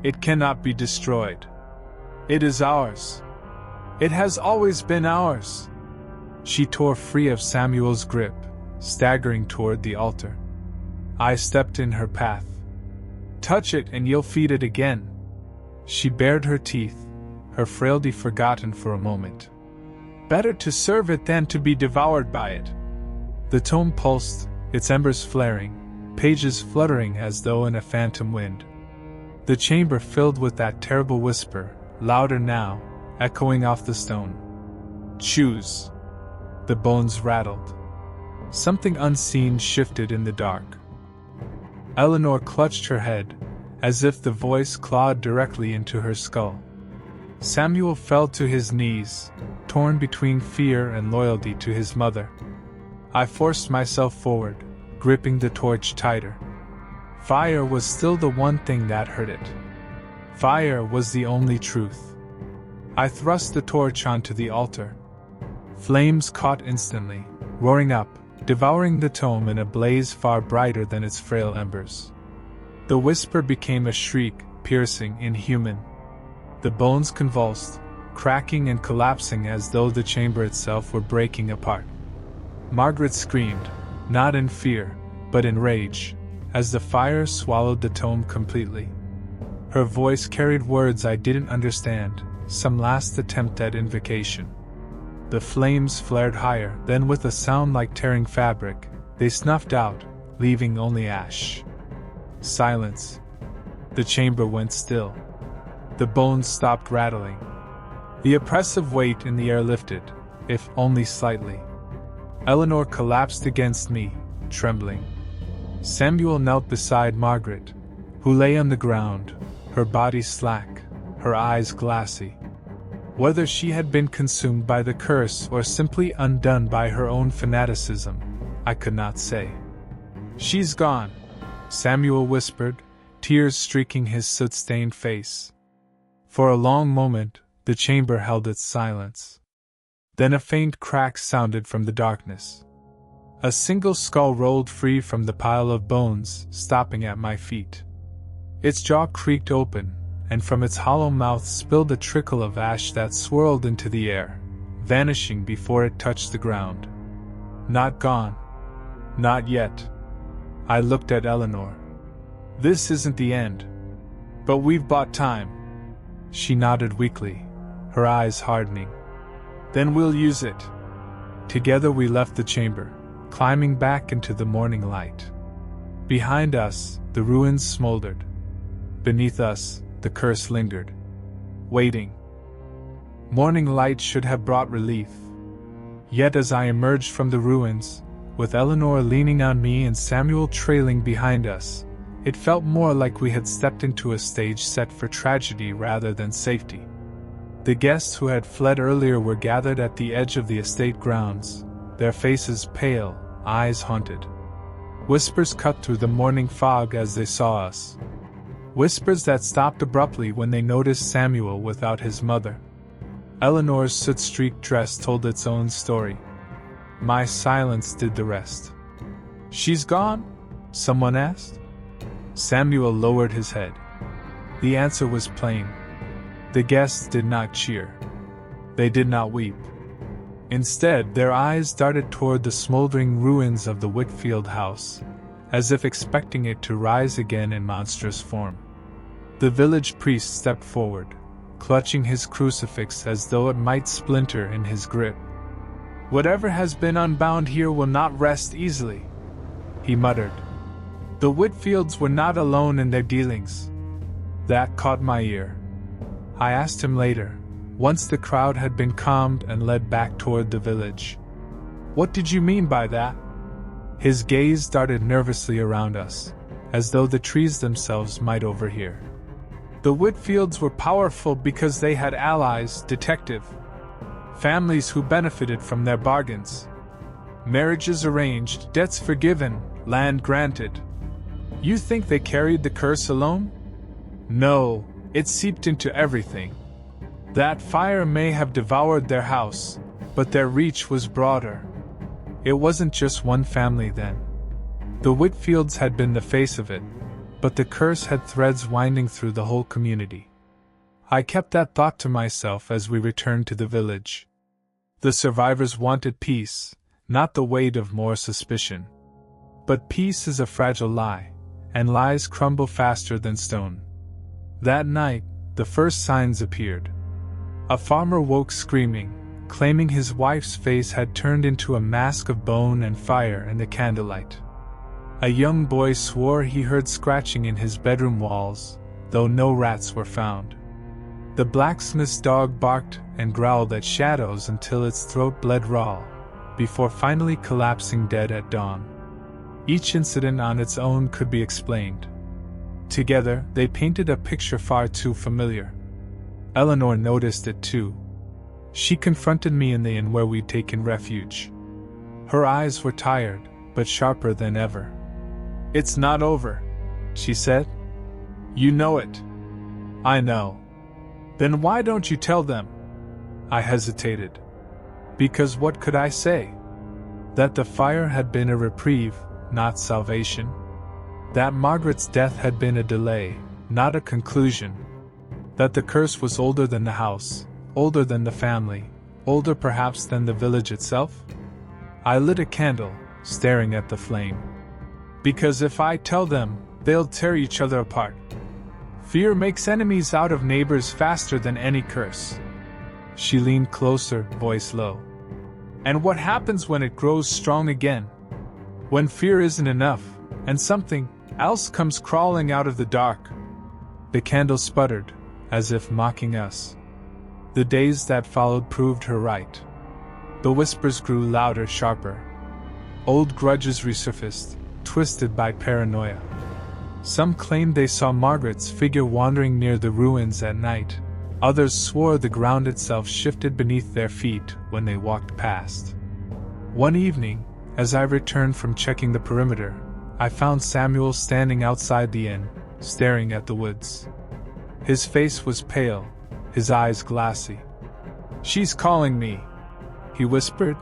"It cannot be destroyed. It is ours. It has always been ours." She tore free of Samuel's grip, staggering toward the altar. I stepped in her path. "Touch it and you'll feed it again." She bared her teeth, her frailty forgotten for a moment. "Better to serve it than to be devoured by it." The tome pulsed, its embers flaring, pages fluttering as though in a phantom wind. The chamber filled with that terrible whisper, louder now, echoing off the stone. "Choose." The bones rattled. Something unseen shifted in the dark. Eleanor clutched her head, as if the voice clawed directly into her skull. Samuel fell to his knees, torn between fear and loyalty to his mother. I forced myself forward, gripping the torch tighter. Fire was still the one thing that hurt it. Fire was the only truth. I thrust the torch onto the altar. Flames caught instantly, roaring up, devouring the tome in a blaze far brighter than its frail embers. The whisper became a shriek, piercing, inhuman. The bones convulsed, cracking and collapsing as though the chamber itself were breaking apart. Margaret screamed, not in fear, but in rage, as the fire swallowed the tome completely. Her voice carried words I didn't understand, some last attempt at invocation. The flames flared higher, then with a sound like tearing fabric, they snuffed out, leaving only ash. Silence. The chamber went still. The bones stopped rattling. The oppressive weight in the air lifted, if only slightly. Eleanor collapsed against me, trembling. Samuel knelt beside Margaret, who lay on the ground, her body slack, her eyes glassy. Whether she had been consumed by the curse or simply undone by her own fanaticism, I could not say. "She's gone," Samuel whispered, tears streaking his soot-stained face. For a long moment, the chamber held its silence. Then a faint crack sounded from the darkness. A single skull rolled free from the pile of bones, stopping at my feet. Its jaw creaked open, and from its hollow mouth spilled a trickle of ash that swirled into the air, vanishing before it touched the ground. Not gone. Not yet. I looked at Eleanor. "This isn't the end. But we've bought time." She nodded weakly, her eyes hardening. "Then we'll use it." Together we left the chamber, climbing back into the morning light. Behind us, the ruins smoldered. Beneath us, the curse lingered, waiting. Morning light should have brought relief. Yet as I emerged from the ruins, with Eleanor leaning on me and Samuel trailing behind us, it felt more like we had stepped into a stage set for tragedy rather than safety. The guests who had fled earlier were gathered at the edge of the estate grounds, their faces pale, eyes haunted. Whispers cut through the morning fog as they saw us. Whispers that stopped abruptly when they noticed Samuel without his mother. Eleanor's soot-streaked dress told its own story. My silence did the rest. "She's gone?" someone asked. Samuel lowered his head. The answer was plain. The guests did not cheer. They did not weep. Instead, their eyes darted toward the smoldering ruins of the Whitfield house, as if expecting it to rise again in monstrous form. The village priest stepped forward, clutching his crucifix as though it might splinter in his grip. "Whatever has been unbound here will not rest easily," he muttered. The Whitfields were not alone in their dealings. That caught my ear. I asked him later, once the crowd had been calmed and led back toward the village. "What did you mean by that?" His gaze darted nervously around us, as though the trees themselves might overhear. "The Whitfields were powerful because they had allies, detective. Families who benefited from their bargains. Marriages arranged, debts forgiven, land granted. You think they carried the curse alone? No, it seeped into everything. That fire may have devoured their house, but their reach was broader. It wasn't just one family then. The Whitfields had been the face of it, but the curse had threads winding through the whole community." I kept that thought to myself as we returned to the village. The survivors wanted peace, not the weight of more suspicion. But peace is a fragile lie, and lies crumble faster than stone. That night, the first signs appeared. A farmer woke screaming, claiming his wife's face had turned into a mask of bone and fire in the candlelight. A young boy swore he heard scratching in his bedroom walls, though no rats were found. The blacksmith's dog barked and growled at shadows until its throat bled raw, before finally collapsing dead at dawn. Each incident on its own could be explained. Together, they painted a picture far too familiar. Eleanor noticed it too. She confronted me in the inn where we'd taken refuge. Her eyes were tired, but sharper than ever. "It's not over," she said. "You know it." "I know." "Then why don't you tell them?" I hesitated. Because what could I say? That the fire had been a reprieve, not salvation. That Margaret's death had been a delay, not a conclusion. That the curse was older than the house, older than the family, older perhaps than the village itself? I lit a candle, staring at the flame. Because if I tell them, they'll tear each other apart. Fear makes enemies out of neighbors faster than any curse. She leaned closer, voice low. And what happens when it grows strong again? When fear isn't enough, and something else comes crawling out of the dark? The candle sputtered, as if mocking us. The days that followed proved her right. The whispers grew louder, sharper. Old grudges resurfaced, twisted by paranoia. Some claimed they saw Margaret's figure wandering near the ruins at night. Others swore the ground itself shifted beneath their feet when they walked past. One evening, as I returned from checking the perimeter, I found Samuel standing outside the inn, staring at the woods. His face was pale, his eyes glassy. "She's calling me," he whispered.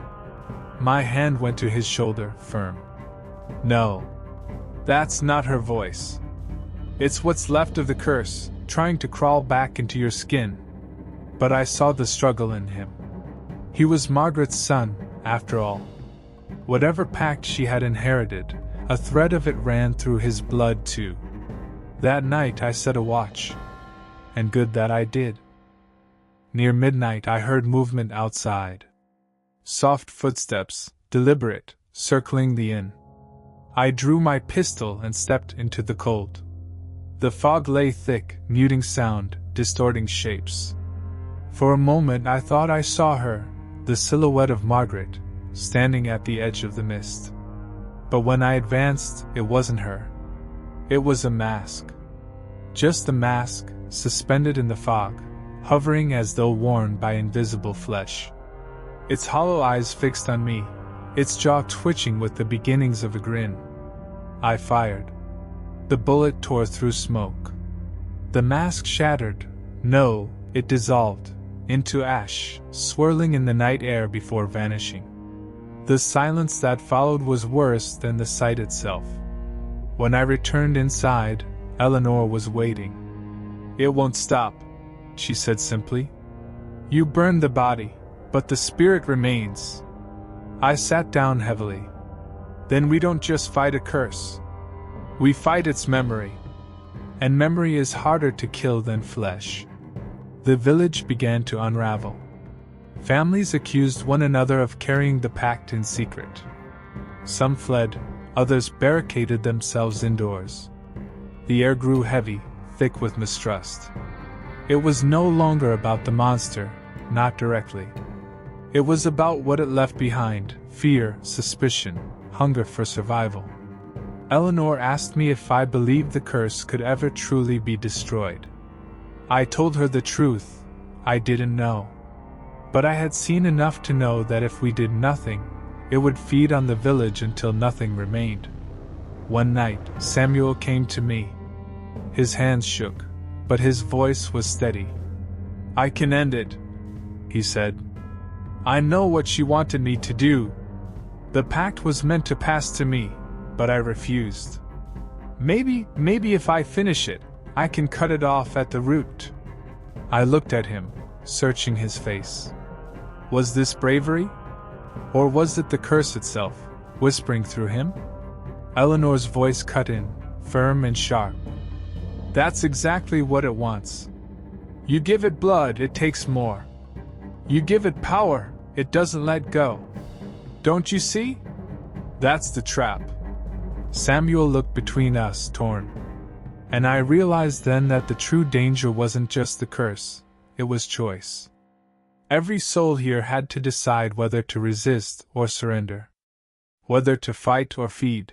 My hand went to his shoulder, firm. "No. That's not her voice. It's what's left of the curse, trying to crawl back into your skin." But I saw the struggle in him. He was Margaret's son, after all. Whatever pact she had inherited, a thread of it ran through his blood too. That night I set a watch. And good that I did. Near midnight I heard movement outside. Soft footsteps, deliberate, circling the inn. I drew my pistol and stepped into the cold. The fog lay thick, muting sound, distorting shapes. For a moment I thought I saw her, the silhouette of Margaret, standing at the edge of the mist. But when I advanced, it wasn't her. It was a mask. Just a mask, suspended in the fog, hovering as though worn by invisible flesh. Its hollow eyes fixed on me, its jaw twitching with the beginnings of a grin. I fired. The bullet tore through smoke. The mask shattered. No, it dissolved into ash, swirling in the night air before vanishing. The silence that followed was worse than the sight itself. When I returned inside, Eleanor was waiting. "It won't stop," she said simply. "You burned the body, but the spirit remains." I sat down heavily. "Then we don't just fight a curse. We fight its memory. And memory is harder to kill than flesh." The village began to unravel. Families accused one another of carrying the pact in secret. Some fled, others barricaded themselves indoors. The air grew heavy, thick with mistrust. It was no longer about the monster, not directly. It was about what it left behind: fear, suspicion, hunger for survival. Eleanor asked me if I believed the curse could ever truly be destroyed. I told her the truth: I didn't know. But I had seen enough to know that if we did nothing, it would feed on the village until nothing remained. One night, Samuel came to me. His hands shook, but his voice was steady. "I can end it," he said. "I know what she wanted me to do. The pact was meant to pass to me, but I refused. Maybe if I finish it, I can cut it off at the root." I looked at him, searching his face. Was this bravery? Or was it the curse itself, whispering through him? Eleanor's voice cut in, firm and sharp. "That's exactly what it wants. You give it blood, it takes more. You give it power, it doesn't let go. Don't you see? That's the trap." Samuel looked between us, torn. And I realized then that the true danger wasn't just the curse, it was choice. Every soul here had to decide whether to resist or surrender. Whether to fight or feed.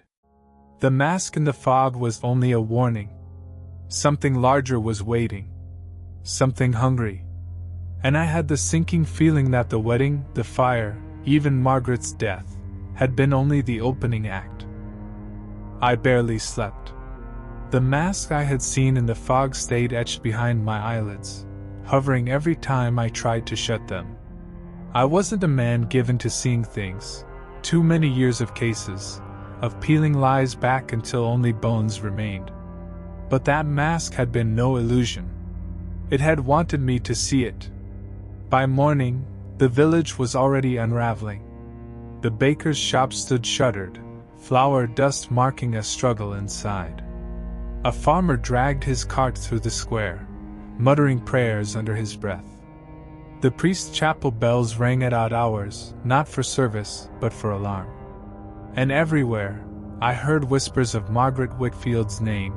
The mask in the fog was only a warning. Something larger was waiting. Something hungry, And I had the sinking feeling that the wedding, the fire, even Margaret's death, had been only the opening act. I barely slept. The mask I had seen in the fog stayed etched behind my eyelids, hovering every time I tried to shut them. I wasn't a man given to seeing things, too many years of cases, of peeling lies back until only bones remained. But that mask had been no illusion. It had wanted me to see it. By morning, the village was already unraveling. The baker's shop stood shuttered, flour dust marking a struggle inside. A farmer dragged his cart through the square, muttering prayers under his breath. The priest's chapel bells rang at odd hours, not for service, but for alarm. And everywhere, I heard whispers of Margaret Wickfield's name.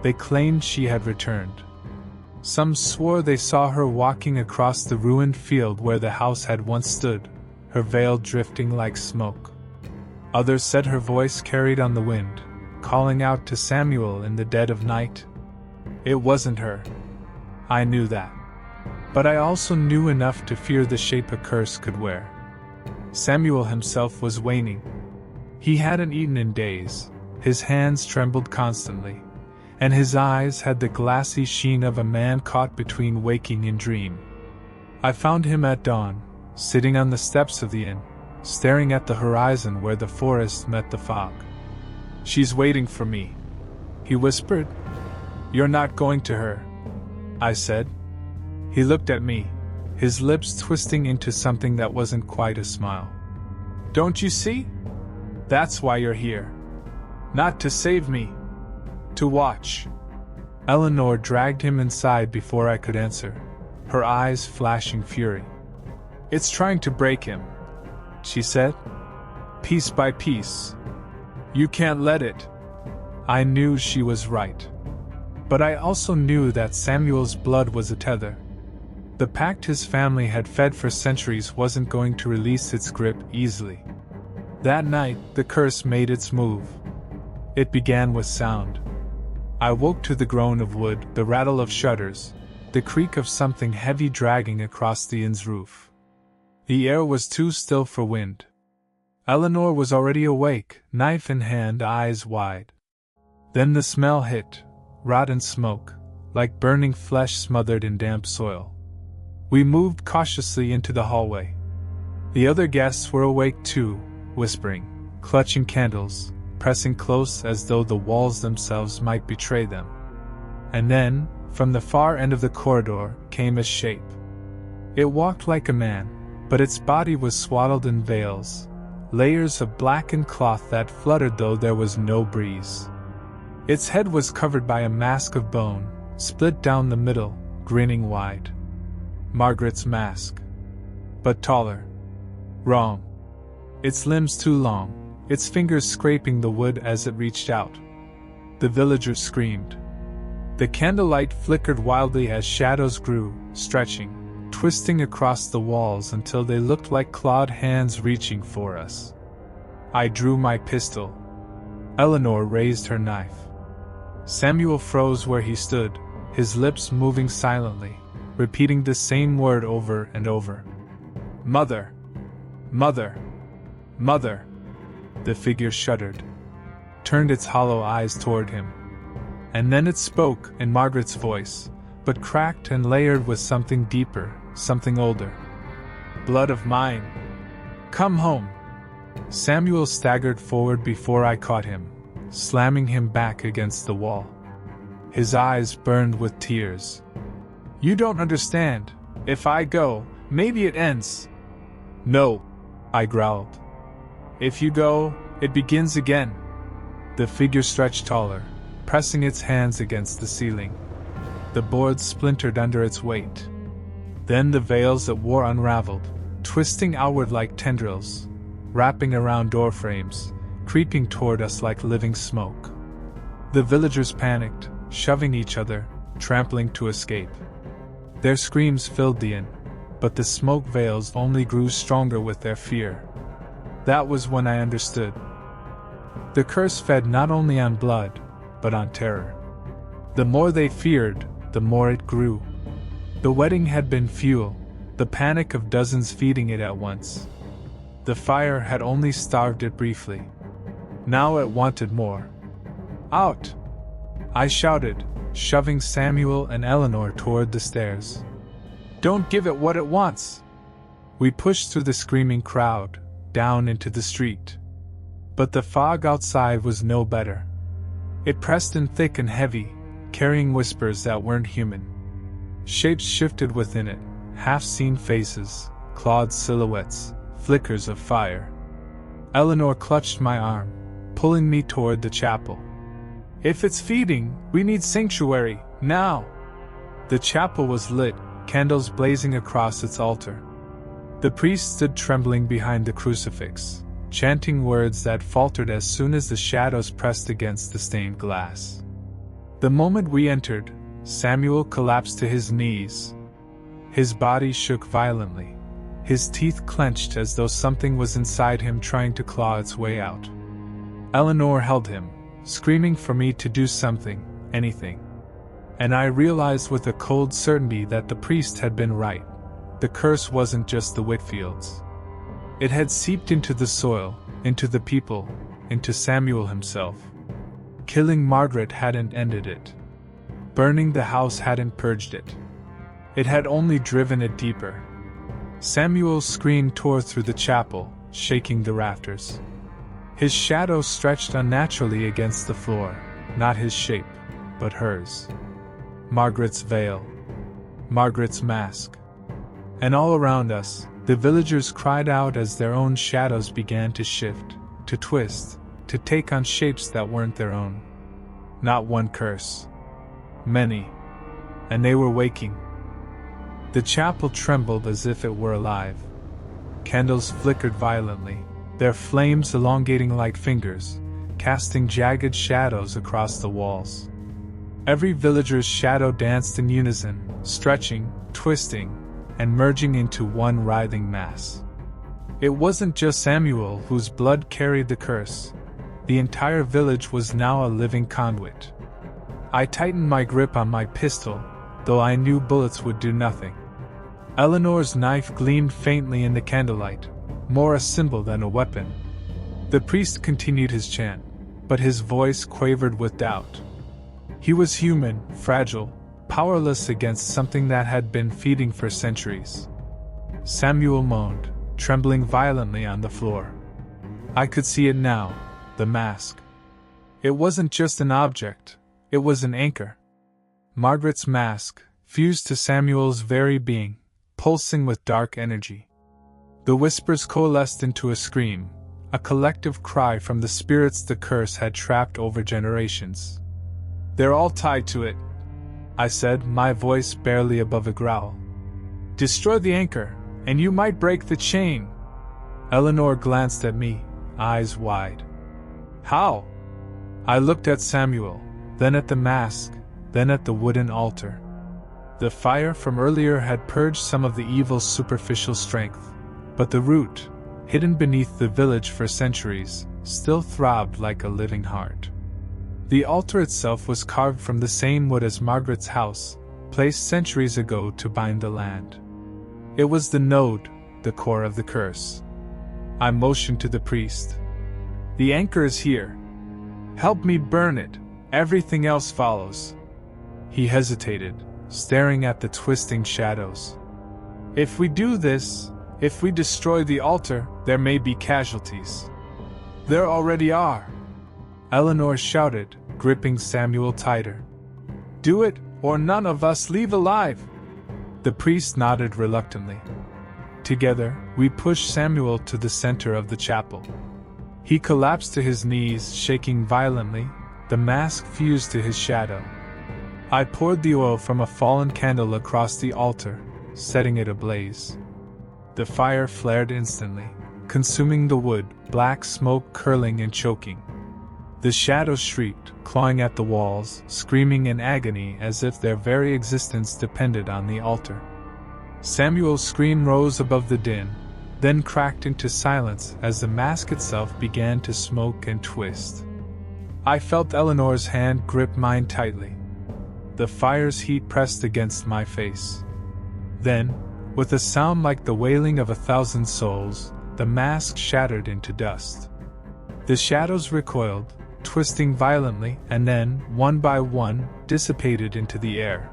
They claimed she had returned. Some swore they saw her walking across the ruined field where the house had once stood, her veil drifting like smoke. Others said her voice carried on the wind, calling out to Samuel in the dead of night. It wasn't her. I knew that. But I also knew enough to fear the shape a curse could wear. Samuel himself was waning. He hadn't eaten in days, his hands trembled constantly, and his eyes had the glassy sheen of a man caught between waking and dream. I found him at dawn, sitting on the steps of the inn, staring at the horizon where the forest met the fog. "She's waiting for me," he whispered. "You're not going to her," I said. He looked at me, his lips twisting into something that wasn't quite a smile. "Don't you see? That's why you're here. Not to save me. To watch." Eleanor dragged him inside before I could answer, her eyes flashing fury. "It's trying to break him," she said. "Piece by piece. You can't let it." I knew she was right. But I also knew that Samuel's blood was a tether. The pact his family had fed for centuries wasn't going to release its grip easily. That night, the curse made its move. It began with sound. I woke to the groan of wood, the rattle of shutters, the creak of something heavy dragging across the inn's roof. The air was too still for wind. Eleanor was already awake, knife in hand, eyes wide. Then the smell hit, rotten smoke, like burning flesh smothered in damp soil. We moved cautiously into the hallway. The other guests were awake too, whispering, clutching candles, pressing close as though the walls themselves might betray them. And then, from the far end of the corridor, came a shape. It walked like a man, but its body was swaddled in veils, layers of blackened cloth that fluttered though there was no breeze. Its head was covered by a mask of bone, split down the middle, grinning wide. Margaret's mask. But taller. Wrong. Its limbs too long, its fingers scraping the wood as it reached out. The villagers screamed. The candlelight flickered wildly as shadows grew, stretching, twisting across the walls until they looked like clawed hands reaching for us. I drew my pistol. Eleanor raised her knife. Samuel froze where he stood, his lips moving silently, repeating the same word over and over. "Mother! Mother! Mother!" The figure shuddered, turned its hollow eyes toward him. And then it spoke in Margaret's voice, but cracked and layered with something deeper, something older. "Blood of mine! Come home!" Samuel staggered forward before I caught him, slamming him back against the wall. His eyes burned with tears. "You don't understand. If I go, maybe it ends." "No," I growled. "If you go, it begins again." The figure stretched taller, pressing its hands against the ceiling. The boards splintered under its weight. Then the veils it wore unraveled, twisting outward like tendrils, wrapping around doorframes, creeping toward us like living smoke. The villagers panicked, shoving each other, trampling to escape. Their screams filled the inn, but the smoke veils only grew stronger with their fear. That was when I understood. The curse fed not only on blood, but on terror. The more they feared, the more it grew. The wedding had been fuel, the panic of dozens feeding it at once. The fire had only starved it briefly. Now it wanted more. Out! I shouted, shoving Samuel and Eleanor toward the stairs. Don't give it what it wants! We pushed through the screaming crowd, down into the street. But the fog outside was no better. It pressed in thick and heavy, carrying whispers that weren't human. Shapes shifted within it, half-seen faces, clawed silhouettes, flickers of fire. Eleanor clutched my arm, pulling me toward the chapel. If it's feeding, we need sanctuary, now! The chapel was lit, candles blazing across its altar. The priest stood trembling behind the crucifix, chanting words that faltered as soon as the shadows pressed against the stained glass. The moment we entered, Samuel collapsed to his knees. His body shook violently, his teeth clenched as though something was inside him trying to claw its way out. Eleanor held him, screaming for me to do something, anything. And I realized with a cold certainty that the priest had been right. The curse wasn't just the Whitfields. It had seeped into the soil, into the people, into Samuel himself. Killing Margaret hadn't ended it. Burning the house hadn't purged it. It had only driven it deeper. Samuel's scream tore through the chapel, shaking the rafters. His shadow stretched unnaturally against the floor, not his shape, but hers. Margaret's veil. Margaret's mask. And all around us, the villagers cried out as their own shadows began to shift, to twist, to take on shapes that weren't their own. Not one curse. Many. And they were waking. The chapel trembled as if it were alive. Candles flickered violently, their flames elongating like fingers, casting jagged shadows across the walls. Every villager's shadow danced in unison, stretching, twisting, and merging into one writhing mass. It wasn't just Samuel whose blood carried the curse. The entire village was now a living conduit. I tightened my grip on my pistol, though I knew bullets would do nothing. Eleanor's knife gleamed faintly in the candlelight, more a symbol than a weapon. The priest continued his chant, but his voice quavered with doubt. He was human, fragile, powerless against something that had been feeding for centuries. Samuel moaned, trembling violently on the floor. I could see it now, the mask. It wasn't just an object, it was an anchor. Margaret's mask, fused to Samuel's very being, pulsing with dark energy. The whispers coalesced into a scream, a collective cry from the spirits the curse had trapped over generations. They're all tied to it, I said, my voice barely above a growl. Destroy the anchor, and you might break the chain. Eleanor glanced at me, eyes wide. How? I looked at Samuel, then at the mask, then at the wooden altar. The fire from earlier had purged some of the evil's superficial strength, but the root, hidden beneath the village for centuries, still throbbed like a living heart. The altar itself was carved from the same wood as Margaret's house, placed centuries ago to bind the land. It was the node, the core of the curse. I motioned to the priest. The anchor is here. Help me burn it, everything else follows. He hesitated, staring at the twisting shadows. If we do this, if we destroy the altar, there may be casualties. There already are. Eleanor shouted, gripping Samuel tighter. Do it, or none of us leave alive. The priest nodded reluctantly. Together, we pushed Samuel to the center of the chapel. He collapsed to his knees, shaking violently, the mask fused to his shadow. I poured the oil from a fallen candle across the altar, setting it ablaze. The fire flared instantly, consuming the wood, black smoke curling and choking. The shadows shrieked, clawing at the walls, screaming in agony as if their very existence depended on the altar. Samuel's scream rose above the din, then cracked into silence as the mask itself began to smoke and twist. I felt Eleanor's hand grip mine tightly. The fire's heat pressed against my face. Then, with a sound like the wailing of 1,000 souls, the mask shattered into dust. The shadows recoiled, twisting violently, and then, one by one, dissipated into the air.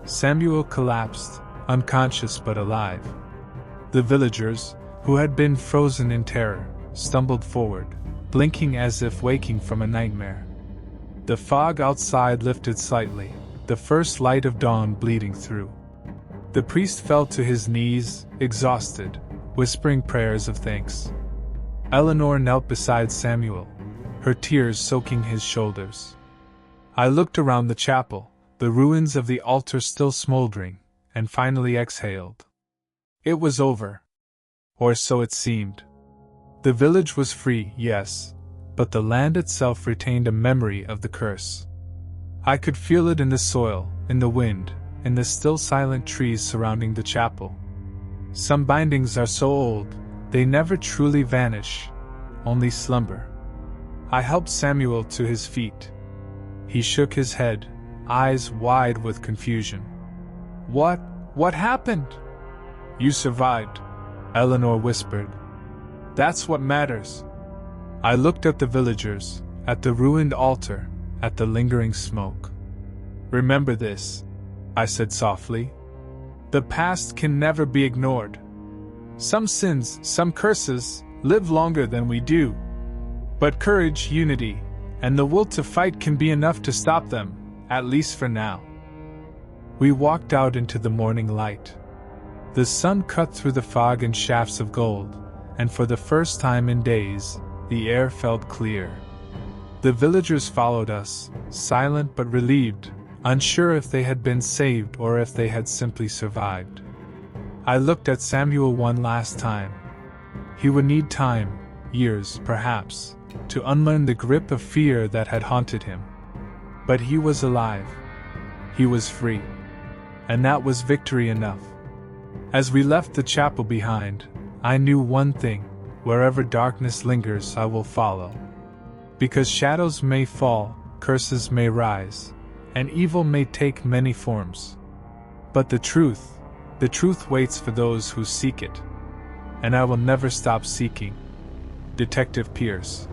Samuel collapsed, unconscious but alive. The villagers, who had been frozen in terror, stumbled forward, blinking as if waking from a nightmare. The fog outside lifted slightly, the first light of dawn bleeding through. The priest fell to his knees, exhausted, whispering prayers of thanks. Eleanor knelt beside Samuel, her tears soaking his shoulders. I looked around the chapel, the ruins of the altar still smoldering, and finally exhaled. It was over. Or so it seemed. The village was free, yes, but the land itself retained a memory of the curse. I could feel it in the soil, in the wind, in the still silent trees surrounding the chapel. Some bindings are so old, they never truly vanish, only slumber. I helped Samuel to his feet. He shook his head, eyes wide with confusion. What happened? You survived, Eleanor whispered. That's what matters. I looked at the villagers, at the ruined altar, at the lingering smoke. Remember this, I said softly. The past can never be ignored. Some sins, some curses, live longer than we do. But courage, unity, and the will to fight can be enough to stop them, at least for now. We walked out into the morning light. The sun cut through the fog in shafts of gold, and for the first time in days, the air felt clear. The villagers followed us, silent but relieved, unsure if they had been saved or if they had simply survived. I looked at Samuel one last time. He would need time, years perhaps, to unlearn the grip of fear that had haunted him. But he was alive. He was free. And that was victory enough. As we left the chapel behind, I knew one thing: wherever darkness lingers, I will follow. Because shadows may fall, curses may rise, and evil may take many forms. But the truth waits for those who seek it. And I will never stop seeking. Detective Pierce.